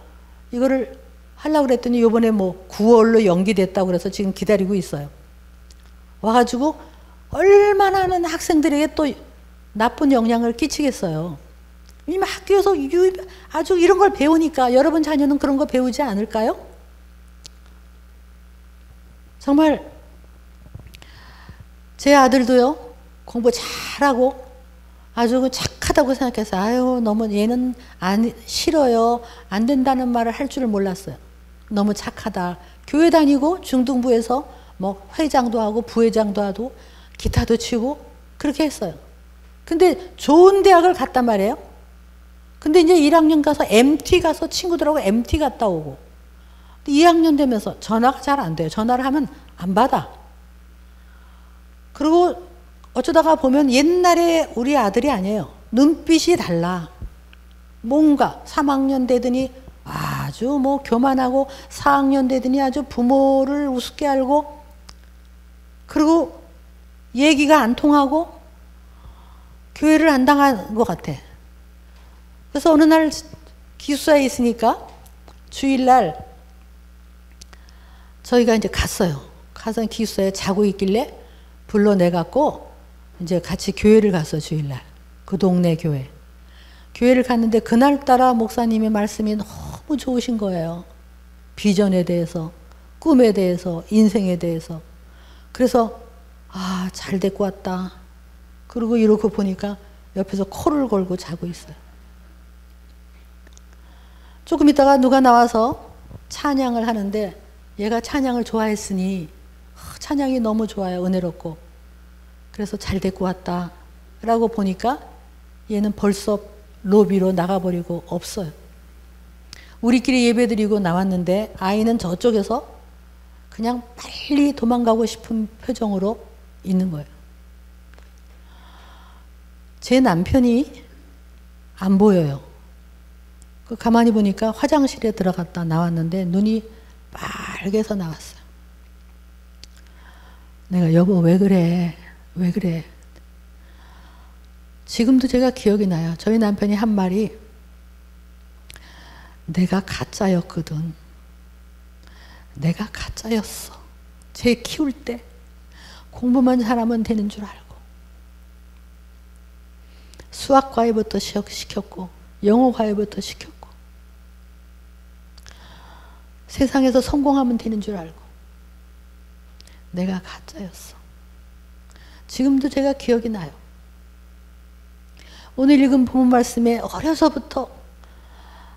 Speaker 1: 이거를 하려고 그랬더니 요번에 뭐 9월로 연기됐다고 그래서 지금 기다리고 있어요. 와가지고 얼마나 많은 학생들에게 또 나쁜 영향을 끼치겠어요. 왜냐면 학교에서 아주 이런 걸 배우니까 여러분 자녀는 그런 거 배우지 않을까요? 정말 제 아들도요 공부 잘하고 아주 착하다고 생각해서 아유 너무 얘는 싫어요 안 된다는 말을 할 줄을 몰랐어요. 너무 착하다. 교회 다니고 중등부에서 뭐 회장도 하고 부회장도 하고 기타도 치고 그렇게 했어요. 근데 좋은 대학을 갔단 말이에요. 근데 이제 1학년 가서 MT 가서 친구들하고 MT 갔다 오고 2학년 되면서 전화가 잘 안 돼요. 전화를 하면 안 받아. 그리고 어쩌다가 보면 옛날에 우리 아들이 아니에요. 눈빛이 달라. 뭔가 3학년 되더니 아주 뭐 교만하고 4학년 되더니 아주 부모를 우습게 알고 그리고 얘기가 안 통하고 교회를 안 당한 것 같아. 그래서 어느 날 기숙사에 있으니까 주일날 저희가 이제 갔어요. 가서 기숙사에 자고 있길래 불러내갖고 이제 같이 교회를 갔어요. 주일날. 그 동네 교회. 교회를 갔는데 그날따라 목사님의 말씀이 너무 좋으신 거예요. 비전에 대해서, 꿈에 대해서, 인생에 대해서. 그래서 잘 데리고 왔다. 그리고 이러고 보니까 옆에서 코를 골고 자고 있어요. 조금 있다가 누가 나와서 찬양을 하는데 얘가 찬양을 좋아했으니 찬양이 너무 좋아요. 은혜롭고. 그래서 잘 데리고 왔다 라고 보니까 얘는 벌써 로비로 나가버리고 없어요. 우리끼리 예배드리고 나왔는데 아이는 저쪽에서 그냥 빨리 도망가고 싶은 표정으로 있는 거예요. 제 남편이 안 보여요. 가만히 보니까 화장실에 들어갔다 나왔는데 눈이 빨개서 나왔어요. 내가 여보 왜 그래? 왜 그래? 지금도 제가 기억이 나요. 저희 남편이 한 말이 내가 가짜였거든. 내가 가짜였어. 쟤 키울 때 공부만 잘하면 되는 줄 알고 수학 과외부터 시켰고 영어 과외부터 시켰고 세상에서 성공하면 되는 줄 알고 내가 가짜였어. 지금도 제가 기억이 나요. 오늘 읽은 본문 말씀에 어려서부터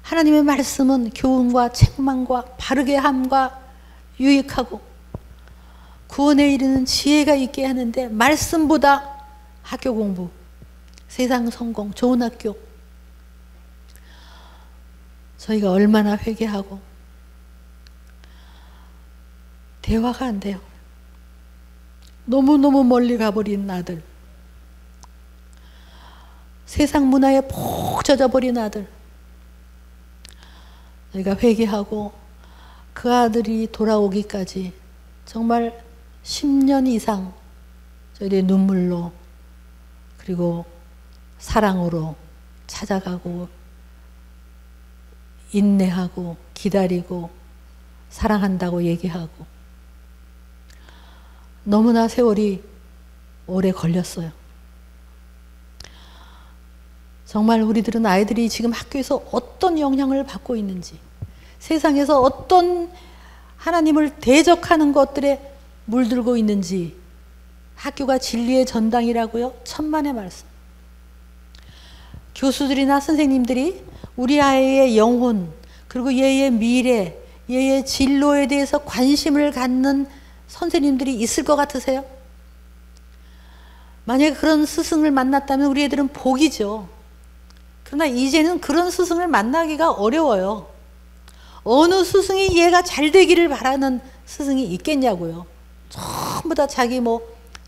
Speaker 1: 하나님의 말씀은 교훈과 책망과 바르게 함과 유익하고 구원에 이르는 지혜가 있게 하는데 말씀보다 학교 공부, 세상 성공, 좋은 학교 저희가 얼마나 회개하고 대화가 안 돼요. 너무너무 멀리 가버린 아들, 세상 문화에 푹 젖어버린 아들, 저희가 회개하고 그 아들이 돌아오기까지 정말 10년 이상 저희들이 눈물로 그리고 사랑으로 찾아가고 인내하고 기다리고 사랑한다고 얘기하고 너무나 세월이 오래 걸렸어요. 정말 우리들은 아이들이 지금 학교에서 어떤 영향을 받고 있는지, 세상에서 어떤 하나님을 대적하는 것들에 물들고 있는지, 학교가 진리의 전당이라고요? 천만의 말씀. 교수들이나 선생님들이 우리 아이의 영혼, 그리고 얘의 미래, 얘의 진로에 대해서 관심을 갖는 선생님들이 있을 것 같으세요? 만약에 그런 스승을 만났다면 우리 애들은 복이죠. 그러나 이제는 그런 스승을 만나기가 어려워요. 어느 스승이 얘가 잘 되기를 바라는 스승이 있겠냐고요. 전부 다 자기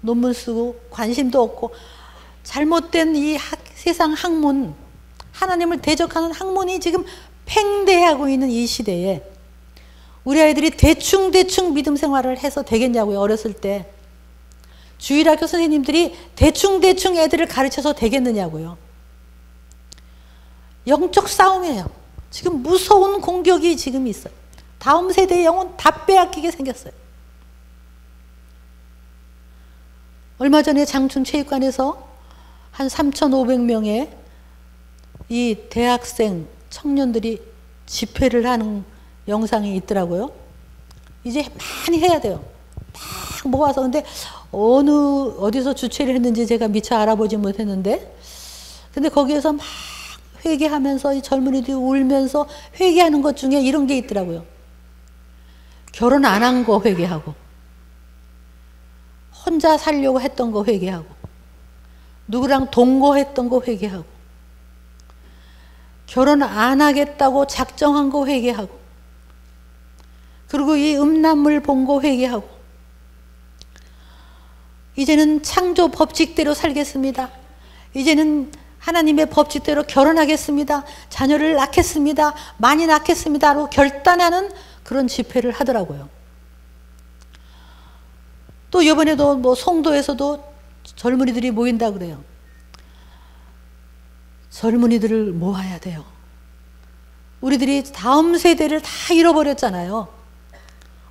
Speaker 1: 논문 쓰고 관심도 없고 잘못된 이 세상 학문, 하나님을 대적하는 학문이 지금 팽배하고 있는 이 시대에 우리 아이들이 대충 믿음 생활을 해서 되겠냐고요. 어렸을 때 주일학교 선생님들이 대충 애들을 가르쳐서 되겠느냐고요. 영적 싸움이에요. 지금 무서운 공격이 지금 있어요. 다음 세대의 영혼 다 빼앗기게 생겼어요. 얼마 전에 장충체육관에서 한 3,500명의 이 대학생 청년들이 집회를 하는 영상이 있더라고요. 이제 많이 해야 돼요. 막 모아서. 근데 어디서 주최를 했는지 제가 미처 알아보지 못했는데, 근데 거기에서 막 회개하면서 이 젊은이들이 울면서 회개하는 것 중에 이런 게 있더라고요. 결혼 안 한 거 회개하고, 혼자 살려고 했던 거 회개하고, 누구랑 동거했던 거 회개하고, 결혼 안 하겠다고 작정한 거 회개하고, 그리고 이 음란물 본 거 회개하고, 이제는 창조 법칙대로 살겠습니다. 이제는 하나님의 법칙대로 결혼하겠습니다. 자녀를 낳겠습니다. 많이 낳겠습니다로 결단하는 그런 집회를 하더라고요. 또 이번에도 송도에서도 젊은이들이 모인다 그래요. 젊은이들을 모아야 돼요. 우리들이 다음 세대를 다 잃어버렸잖아요.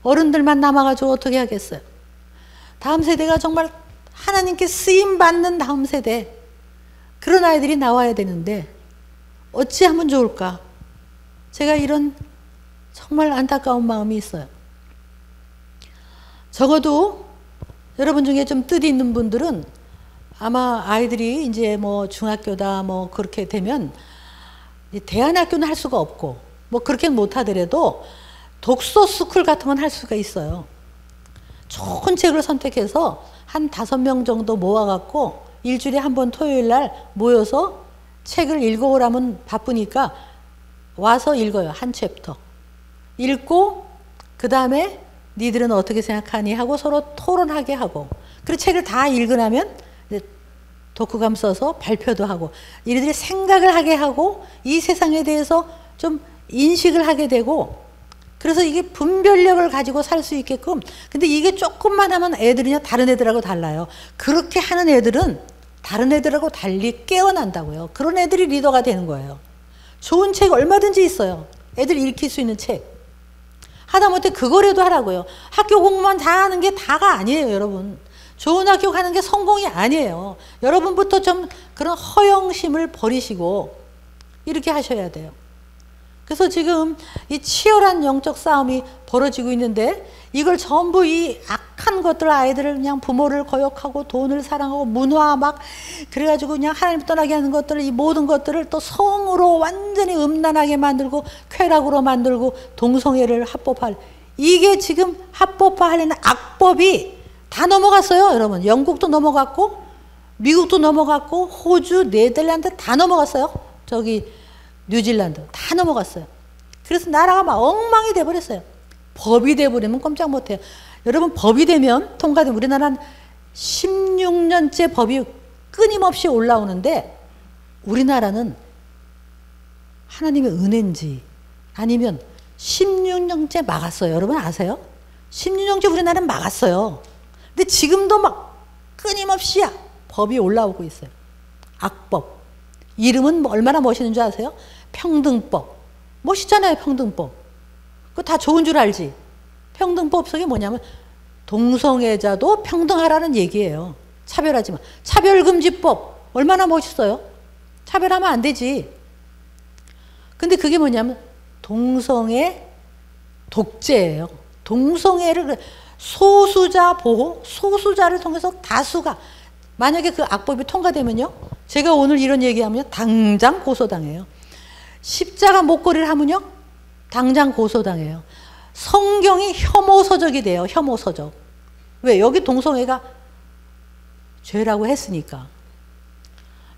Speaker 1: 어른들만 남아가지고 어떻게 하겠어요? 다음 세대가 정말 하나님께 쓰임받는 다음 세대, 그런 아이들이 나와야 되는데 어찌하면 좋을까? 제가 이런 정말 안타까운 마음이 있어요. 적어도 여러분 중에 좀 뜻이 있는 분들은 아마 아이들이 이제 중학교다 그렇게 되면 대안학교는 할 수가 없고 그렇게 못하더라도 독서 스쿨 같은 건 할 수가 있어요. 좋은 책을 선택해서 한 5명 정도 모아갖고 일주일에 한 번 토요일 날 모여서 책을 읽어오라면 바쁘니까 와서 읽어요. 한 챕터. 읽고 그 다음에 니들은 어떻게 생각하니 하고 서로 토론하게 하고, 그리고 책을 다 읽고 나면 독후감 써서 발표도 하고, 이들이 생각을 하게 하고 이 세상에 대해서 좀 인식을 하게 되고, 그래서 이게 분별력을 가지고 살 수 있게끔. 근데 이게 조금만 하면 애들이요 다른 애들하고 달라요. 그렇게 하는 애들은 다른 애들하고 달리 깨어난다고요. 그런 애들이 리더가 되는 거예요. 좋은 책 얼마든지 있어요. 애들 읽힐 수 있는 책. 하다못해 그거라도 하라고요. 학교 공부만 잘하는 게 다가 아니에요, 여러분. 좋은 학교 가는 게 성공이 아니에요. 여러분부터 좀 그런 허영심을 버리시고 이렇게 하셔야 돼요. 그래서 지금 이 치열한 영적 싸움이 벌어지고 있는데, 이걸 전부 이 악한 것들, 아이들을 그냥 부모를 거역하고 돈을 사랑하고 문화 그래가지고 그냥 하나님 떠나게 하는 것들을, 이 모든 것들을 또 성으로 완전히 음란하게 만들고 쾌락으로 만들고 동성애를 합법화할, 이게 지금 합법화하려는 악법이 다 넘어갔어요, 여러분. 영국도 넘어갔고 미국도 넘어갔고 호주, 네덜란드 다 넘어갔어요. 저기 뉴질랜드 다 넘어갔어요. 그래서 나라가 막 엉망이 돼버렸어요. 법이 돼버리면 꼼짝 못해요. 여러분, 법이 되면 통과되면 우리나라는 16년째 법이 끊임없이 올라오는데, 우리나라는 하나님의 은혜인지 아니면 16년째 막았어요. 여러분 아세요? 심윤영제 우리나라는 막았어요. 근데 지금도 막 끊임없이 법이 올라오고 있어요. 악법. 이름은 뭐 얼마나 멋있는 줄 아세요? 평등법. 멋있잖아요, 평등법. 그거 다 좋은 줄 알지? 평등법 속에 뭐냐면 동성애자도 평등하라는 얘기예요. 차별하지 마. 차별금지법. 얼마나 멋있어요? 차별하면 안 되지. 근데 그게 뭐냐면 동성애 독재예요. 동성애를 소수자 보호, 소수자를 통해서 다수가, 만약에 그 악법이 통과되면요, 제가 오늘 이런 얘기하면 당장 고소당해요. 십자가 목걸이를 하면요 당장 고소당해요. 성경이 혐오서적이 돼요. 혐오서적. 왜? 여기 동성애가 죄라고 했으니까.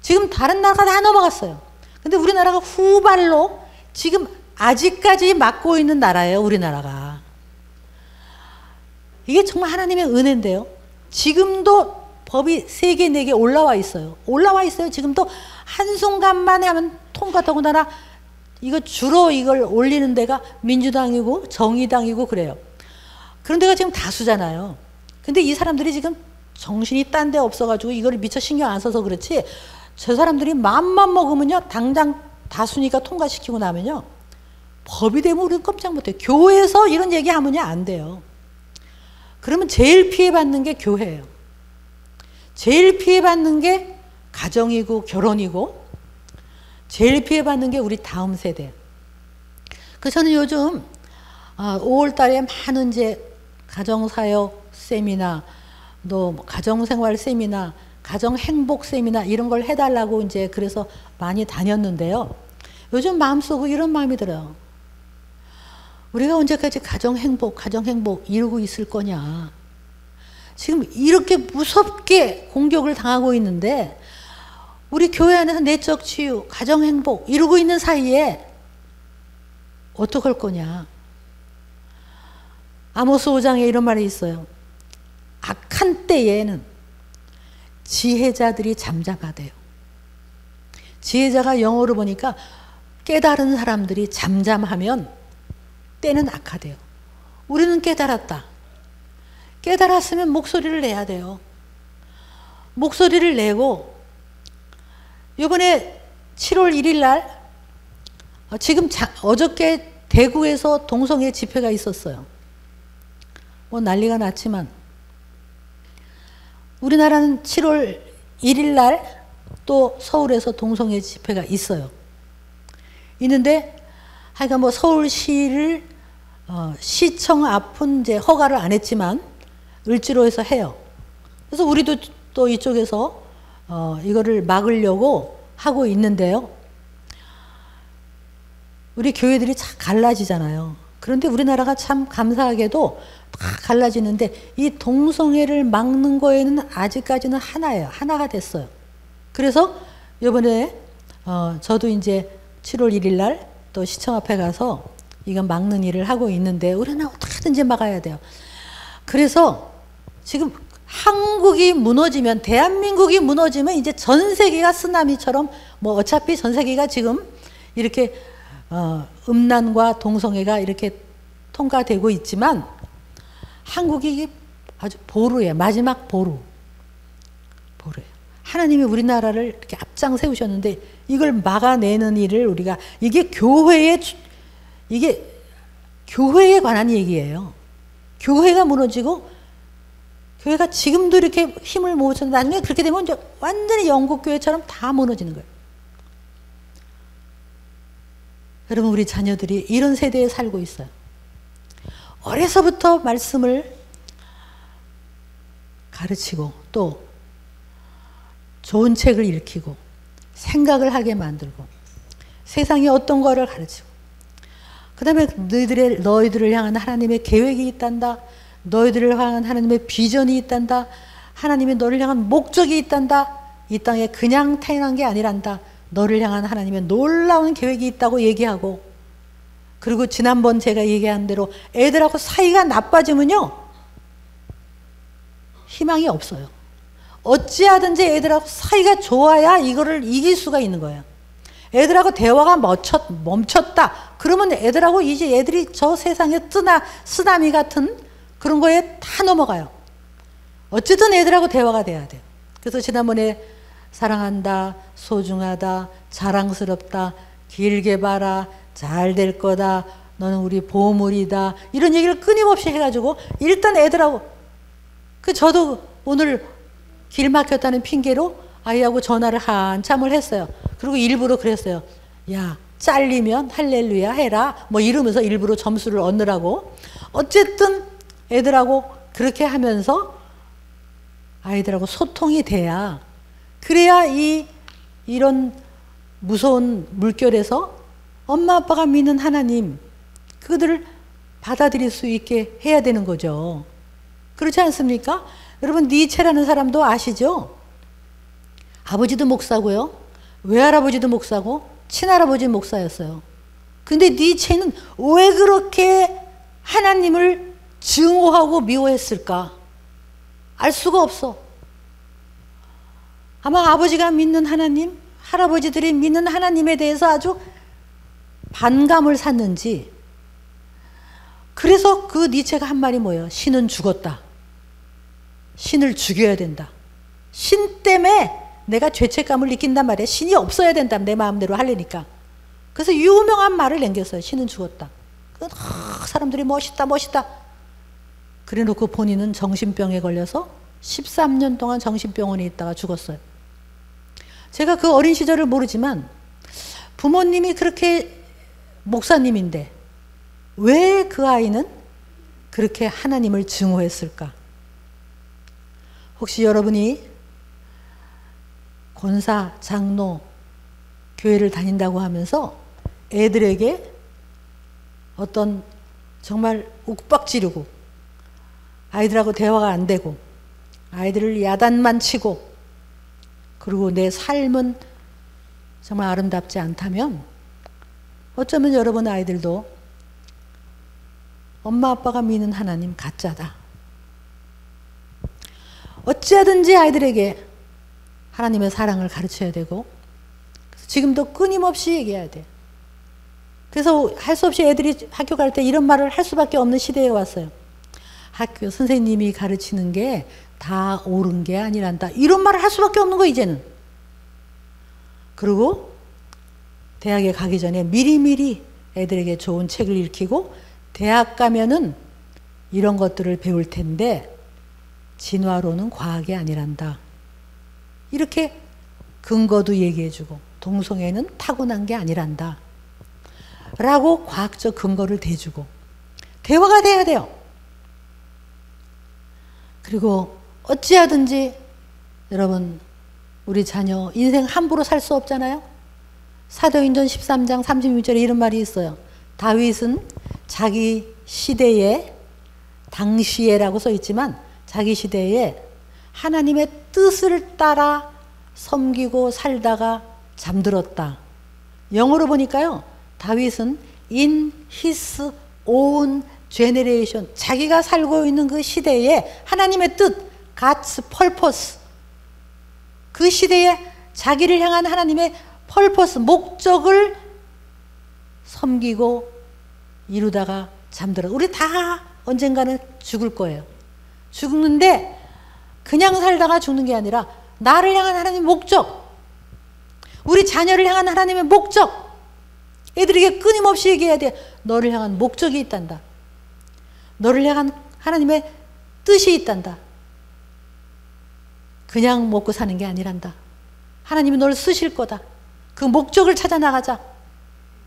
Speaker 1: 지금 다른 나라가 다 넘어갔어요. 근데 우리나라가 후발로 지금 아직까지 막고 있는 나라예요. 우리나라가. 이게 정말 하나님의 은혜인데요. 지금도 법이 3개, 4개 올라와 있어요. 올라와 있어요. 지금도 한순간만에 하면 통과. 더군다나 이거 주로 이걸 올리는 데가 민주당이고 정의당이고 그래요. 그런 데가 지금 다수잖아요. 근데 이 사람들이 지금 정신이 딴 데 없어가지고 이걸 미처 신경 안 써서 그렇지, 저 사람들이 마음만 먹으면요 당장 다수니까 통과시키고 나면요 법이 되면 우리는 꼼짝 못해요. 교회에서 이런 얘기하면요 안 돼요. 그러면 제일 피해받는 게 교회예요. 제일 피해받는 게 가정이고 결혼이고, 제일 피해받는 게 우리 다음 세대. 그래서 저는 요즘 5월 달에 많은 이제 가정사역 세미나, 또 가정생활 세미나, 가정행복 세미나 이런 걸 해달라고 이제 그래서 많이 다녔는데요. 요즘 마음속으로 이런 마음이 들어요. 우리가 언제까지 가정행복 이루고 있을 거냐. 지금 이렇게 무섭게 공격을 당하고 있는데 우리 교회 안에서 내적 치유, 가정행복 이루고 있는 사이에 어떡할 거냐. 아모스 5장에 이런 말이 있어요. 악한 때에는 지혜자들이 잠잠하대요. 지혜자가 영어로 보니까 깨달은 사람들이 잠잠하면 때는 악하대요. 우리는 깨달았다. 깨달았으면 목소리를 내야 돼요. 목소리를 내고, 이번에 7월 1일 날 지금 어저께 대구에서 동성애 집회가 있었어요. 뭐 난리가 났지만 우리나라는 7월 1일 날 또 서울에서 동성애 집회가 있어요. 있는데 하여간 뭐 서울시를 시청 앞은 이제 허가를 안 했지만 을지로 해서 해요. 그래서 우리도 또 이쪽에서 이거를 막으려고 하고 있는데요. 우리 교회들이 참 갈라지잖아요. 그런데 우리나라가 참 감사하게도 다 갈라지는데 이 동성애를 막는 거에는 아직까지는 하나예요. 하나가 됐어요. 그래서 이번에 저도 이제 7월 1일 날 또 시청 앞에 가서 이건 막는 일을 하고 있는데 우리는 어떻게든지 막아야 돼요. 그래서 지금 한국이 무너지면, 대한민국이 무너지면 이제 전 세계가 쓰나미처럼, 뭐 어차피 전 세계가 지금 이렇게 음란과 동성애가 이렇게 통과되고 있지만 한국이 아주 보루예요. 마지막 보루예요. 하나님이 우리나라를 이렇게 앞장 세우셨는데 이걸 막아내는 일을 우리가, 이게 교회에 관한 얘기예요. 교회가 무너지고, 교회가 지금도 이렇게 힘을 모으서 나중에 그렇게 되면 이제 완전히 영국 교회처럼 다 무너지는 거예요. 여러분, 우리 자녀들이 이런 세대에 살고 있어요. 어려서부터 말씀을 가르치고 또 좋은 책을 읽히고 생각을 하게 만들고 세상이 어떤 거를 가르치고, 그 다음에 너희들을 향한 하나님의 계획이 있단다. 너희들을 향한 하나님의 비전이 있단다. 하나님의 너를 향한 목적이 있단다. 이 땅에 그냥 태어난 게 아니란다. 너를 향한 하나님의 놀라운 계획이 있다고 얘기하고, 그리고 지난번 제가 얘기한 대로 애들하고 사이가 나빠지면요 희망이 없어요. 어찌하든지 애들하고 사이가 좋아야 이거를 이길 수가 있는 거예요. 애들하고 대화가 멈췄다. 그러면 애들하고 이제 애들이 저 세상에 쓰나미 같은 그런 거에 다 넘어가요. 어쨌든 애들하고 대화가 돼야 돼요. 그래서 지난번에 사랑한다, 소중하다, 자랑스럽다, 길게 봐라, 잘 될 거다, 너는 우리 보물이다, 이런 얘기를 끊임없이 해가지고 일단 애들하고, 저도 오늘 길 막혔다는 핑계로 아이하고 전화를 한참을 했어요. 그리고 일부러 그랬어요. 야, 잘리면 할렐루야 해라, 뭐 이러면서 일부러 점수를 얻느라고. 어쨌든 애들하고 그렇게 하면서 아이들하고 소통이 돼야, 그래야 이런 무서운 물결에서 엄마 아빠가 믿는 하나님, 그들을 받아들일 수 있게 해야 되는 거죠. 그렇지 않습니까? 여러분, 니체라는 사람도 아시죠? 아버지도 목사고요, 외할아버지도 목사고 친할아버지 목사였어요. 근데 니체는 왜 그렇게 하나님을 증오하고 미워했을까? 알 수가 없어. 아마 아버지가 믿는 하나님, 할아버지들이 믿는 하나님에 대해서 아주 반감을 샀는지, 그래서 그 니체가 한 말이 뭐예요? 신은 죽었다. 신을 죽여야 된다. 신 때문에 내가 죄책감을 느낀단 말이에요. 신이 없어야 된다, 내 마음대로 하려니까. 그래서 유명한 말을 남겼어요. 신은 죽었다. 사람들이 멋있다 멋있다 그래 놓고 본인은 정신병에 걸려서 13년 동안 정신병원에 있다가 죽었어요. 제가 그 어린 시절을 모르지만 부모님이 그렇게 목사님인데 왜 그 아이는 그렇게 하나님을 증오했을까? 혹시 여러분이 권사, 장로, 교회를 다닌다고 하면서 애들에게 어떤 정말 욱박지르고 아이들하고 대화가 안 되고 아이들을 야단만 치고 그리고 내 삶은 정말 아름답지 않다면 어쩌면 여러분 아이들도 엄마 아빠가 믿는 하나님 가짜다. 어찌하든지 아이들에게 하나님의 사랑을 가르쳐야 되고 지금도 끊임없이 얘기해야 돼. 그래서 할 수 없이 애들이 학교 갈 때 이런 말을 할 수밖에 없는 시대에 왔어요. 학교 선생님이 가르치는 게 다 옳은 게 아니란다. 이런 말을 할 수밖에 없는 거 이제는. 그리고 대학에 가기 전에 미리미리 애들에게 좋은 책을 읽히고 대학 가면은 이런 것들을 배울 텐데 진화론은 과학이 아니란다. 이렇게 근거도 얘기해주고 동성애는 타고난 게 아니란다. 라고 과학적 근거를 대주고 대화가 돼야 돼요. 그리고 어찌하든지 여러분 우리 자녀 인생 함부로 살 수 없잖아요. 사도행전 13장 36절에 이런 말이 있어요. 다윗은 자기 시대에 당시에라고 써 있지만 자기 시대에 하나님의 뜻을 따라 섬기고 살다가 잠들었다. 영어로 보니까요. 다윗은 in his own generation, 자기가 살고 있는 그 시대에 하나님의 뜻, God's purpose, 그 시대에 자기를 향한 하나님의 purpose, 목적을 섬기고 이루다가 잠들어. 우리 다 언젠가는 죽을 거예요. 죽는데 그냥 살다가 죽는 게 아니라 나를 향한 하나님의 목적, 우리 자녀를 향한 하나님의 목적, 애들에게 끊임없이 얘기해야 돼. 너를 향한 목적이 있단다. 너를 향한 하나님의 뜻이 있단다. 그냥 먹고 사는 게 아니란다. 하나님이 너를 쓰실 거다. 그 목적을 찾아 나가자.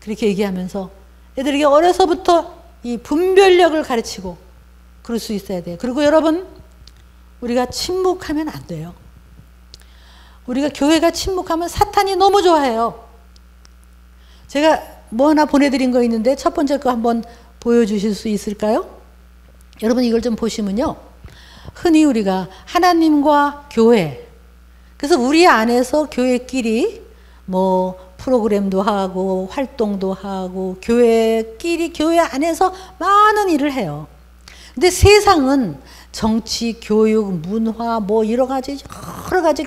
Speaker 1: 그렇게 얘기하면서 애들에게 어려서부터 이 분별력을 가르치고 그럴 수 있어야 돼요. 그리고 여러분, 우리가 침묵하면 안 돼요. 우리가 교회가 침묵하면 사탄이 너무 좋아해요. 제가 뭐 하나 보내드린 거 있는데 첫 번째 거 한번 보여주실 수 있을까요? 여러분 이걸 좀 보시면요. 흔히 우리가 하나님과 교회, 그래서 우리 안에서 교회끼리 뭐 프로그램도 하고 활동도 하고 교회끼리 교회 안에서 많은 일을 해요. 근데 세상은 정치, 교육, 문화, 뭐 여러 가지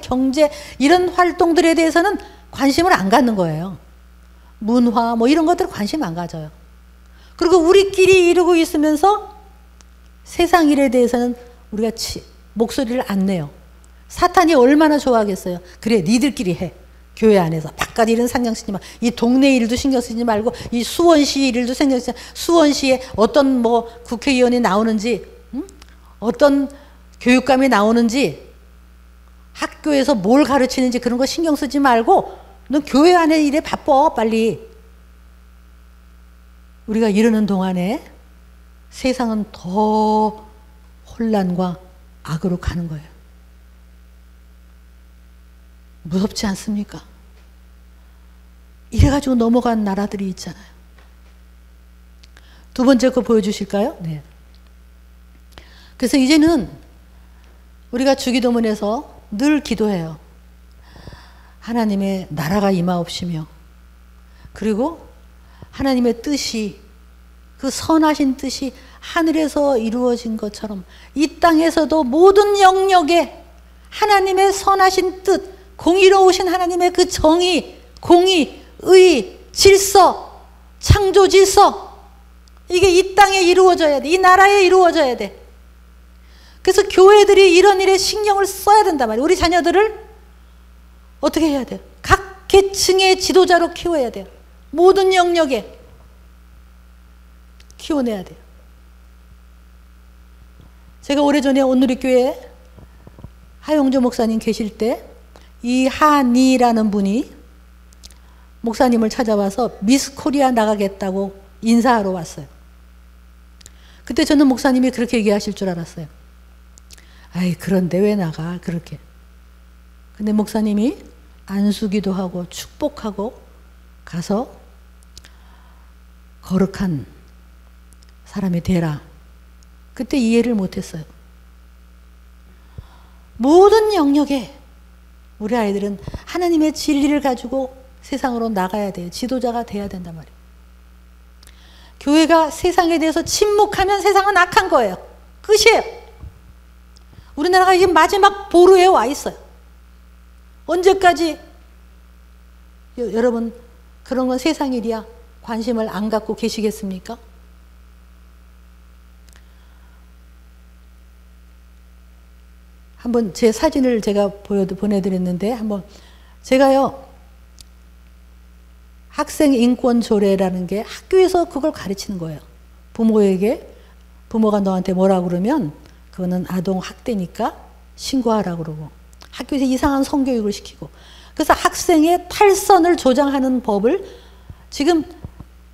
Speaker 1: 경제 이런 활동들에 대해서는 관심을 안 갖는 거예요. 문화 뭐 이런 것들 관심 안 가져요. 그리고 우리끼리 이루고 있으면서 세상 일에 대해서는 우리가 목소리를 안 내요. 사탄이 얼마나 좋아하겠어요. 그래, 니들끼리 해. 교회 안에서 바깥 일은 신경 쓰지 마. 이 동네 일도 신경 쓰지 말고 이 수원시 일도 신경 쓰지 마. 수원시에 어떤 뭐 국회의원이 나오는지, 어떤 교육감이 나오는지, 학교에서 뭘 가르치는지 그런 거 신경 쓰지 말고 너 교회 안에 일에 바빠 빨리. 우리가 이러는 동안에 세상은 더 혼란과 악으로 가는 거예요. 무섭지 않습니까? 이래가지고 넘어간 나라들이 있잖아요. 두 번째 거 보여주실까요? 네. 그래서 이제는 우리가 주기도문에서 늘 기도해요. 하나님의 나라가 임하옵시며, 그리고 하나님의 뜻이, 그 선하신 뜻이 하늘에서 이루어진 것처럼 이 땅에서도 모든 영역에 하나님의 선하신 뜻, 공의로우신 하나님의 그 정의, 공의, 의, 질서, 창조 질서, 이게 이 땅에 이루어져야 돼. 이 나라에 이루어져야 돼. 그래서 교회들이 이런 일에 신경을 써야 된단 말이에요. 우리 자녀들을 어떻게 해야 돼요? 각 계층의 지도자로 키워야 돼요. 모든 영역에 키워내야 돼요. 제가 오래전에 온누리교회 하용조 목사님 계실 때 이한이라는 분이 목사님을 찾아와서 미스 코리아 나가겠다고 인사하러 왔어요. 그때 저는 목사님이 그렇게 얘기하실 줄 알았어요. 아이, 그런데 왜 나가 그렇게. 근데 목사님이 안수기도 하고 축복하고 가서 거룩한 사람이 되라. 그때 이해를 못했어요. 모든 영역에 우리 아이들은 하나님의 진리를 가지고 세상으로 나가야 돼요. 지도자가 돼야 된단 말이에요. 교회가 세상에 대해서 침묵하면 세상은 악한 거예요. 끝이에요. 우리나라가 이제 마지막 보루에 와 있어요. 언제까지 여러분 그런 건 세상 일이야 관심을 안 갖고 계시겠습니까? 한번 제 사진을 제가 보내드렸는데, 한번 제가요 학생 인권 조례라는 게 학교에서 그걸 가르치는 거예요. 부모가 너한테 뭐라 그러면 그거는 아동 학대니까 신고하라고 그러고, 학교에서 이상한 성교육을 시키고, 그래서 학생의 탈선을 조장하는 법을 지금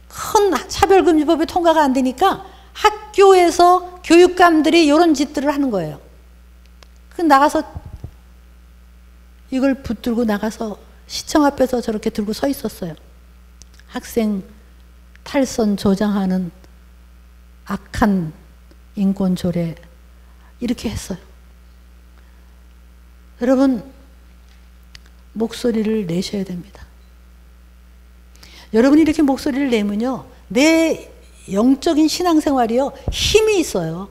Speaker 1: 큰 차별금지법이 통과가 안 되니까 학교에서 교육감들이 이런 짓들을 하는 거예요. 그 나가서 이걸 붙들고 나가서 시청 앞에서 저렇게 들고 서 있었어요. 학생 탈선 조장하는 악한 인권 조례 이렇게 했어요. 여러분 목소리를 내셔야 됩니다. 여러분이 이렇게 목소리를 내면요, 내 영적인 신앙생활이요 힘이 있어요.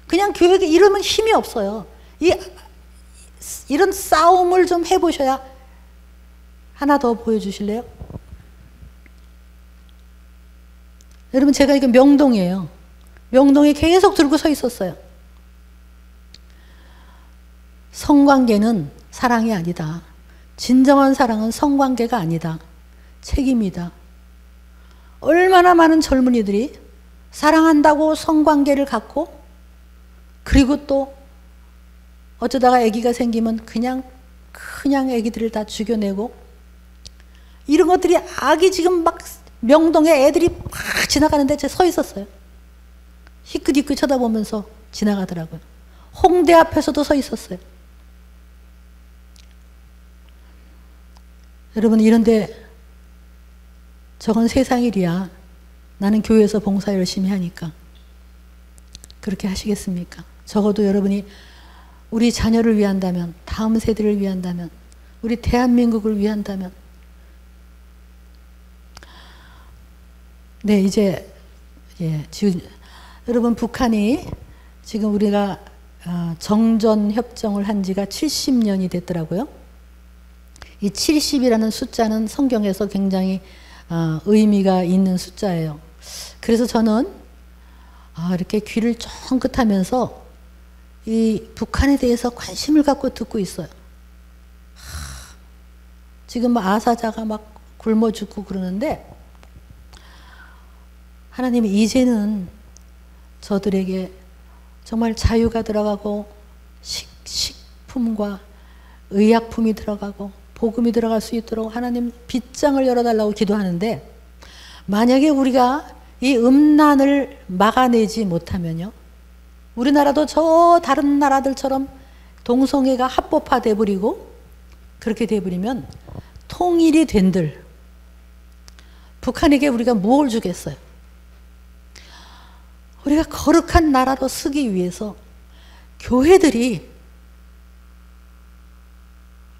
Speaker 1: 그냥 교회에 이러면 힘이 없어요. 이런 싸움을 좀 해보셔야. 하나 더 보여주실래요? 여러분 제가 이거 명동이에요. 명동에 계속 들고 서 있었어요. 성관계는 사랑이 아니다. 진정한 사랑은 성관계가 아니다. 책임이다. 얼마나 많은 젊은이들이 사랑한다고 성관계를 갖고, 그리고 또 어쩌다가 아기가 생기면 그냥 아기들을 다 죽여내고, 이런 것들이 악이 지금 막 명동에 애들이 막 지나가는데 제가 서 있었어요. 희끗희끗 쳐다보면서 지나가더라고요. 홍대 앞에서도 서 있었어요. 여러분 이런데 저건 세상 일이야. 나는 교회에서 봉사 열심히 하니까. 그렇게 하시겠습니까? 적어도 여러분이 우리 자녀를 위한다면, 다음 세대를 위한다면, 우리 대한민국을 위한다면. 네, 이제 여러분 북한이 지금 우리가 정전 협정을 한 지가 70년이 됐더라고요. 이 70이라는 숫자는 성경에서 굉장히 의미가 있는 숫자예요. 그래서 저는 이렇게 귀를 쫑긋하면서 이 북한에 대해서 관심을 갖고 듣고 있어요. 지금 아사자가 막 굶어 죽고 그러는데 하나님이 이제는 저들에게 정말 자유가 들어가고 식품과 의약품이 들어가고 복음이 들어갈 수 있도록 하나님 빗장을 열어달라고 기도하는데, 만약에 우리가 이 음란을 막아내지 못하면요, 우리나라도 저 다른 나라들처럼 동성애가 합법화돼 버리고 그렇게 돼 버리면 통일이 된들 북한에게 우리가 무엇을 주겠어요? 우리가 거룩한 나라로 서기 위해서 교회들이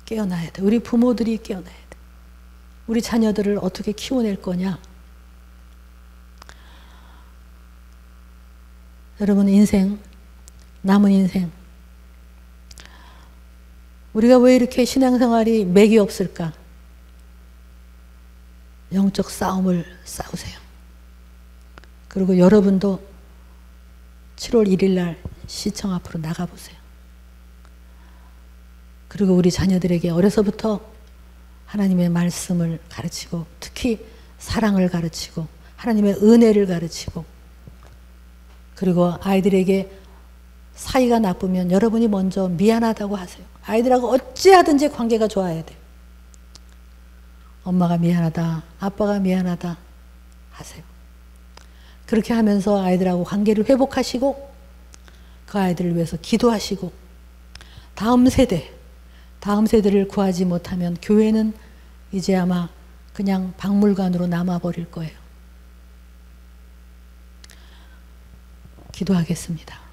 Speaker 1: 깨어나야 돼. 우리 부모들이 깨어나야 돼. 우리 자녀들을 어떻게 키워낼 거냐? 여러분, 인생, 남은 인생, 우리가 왜 이렇게 신앙생활이 맥이 없을까? 영적 싸움을 싸우세요. 그리고 여러분도 7월 1일 날 시청 앞으로 나가보세요. 그리고 우리 자녀들에게 어려서부터 하나님의 말씀을 가르치고, 특히 사랑을 가르치고, 하나님의 은혜를 가르치고, 그리고 아이들에게 사이가 나쁘면 여러분이 먼저 미안하다고 하세요. 아이들하고 어찌하든지 관계가 좋아야 돼요. 엄마가 미안하다, 아빠가 미안하다 하세요. 그렇게 하면서 아이들하고 관계를 회복하시고, 그 아이들을 위해서 기도하시고, 다음 세대를 구하지 못하면 교회는 이제 아마 그냥 박물관으로 남아버릴 거예요. 기도하겠습니다.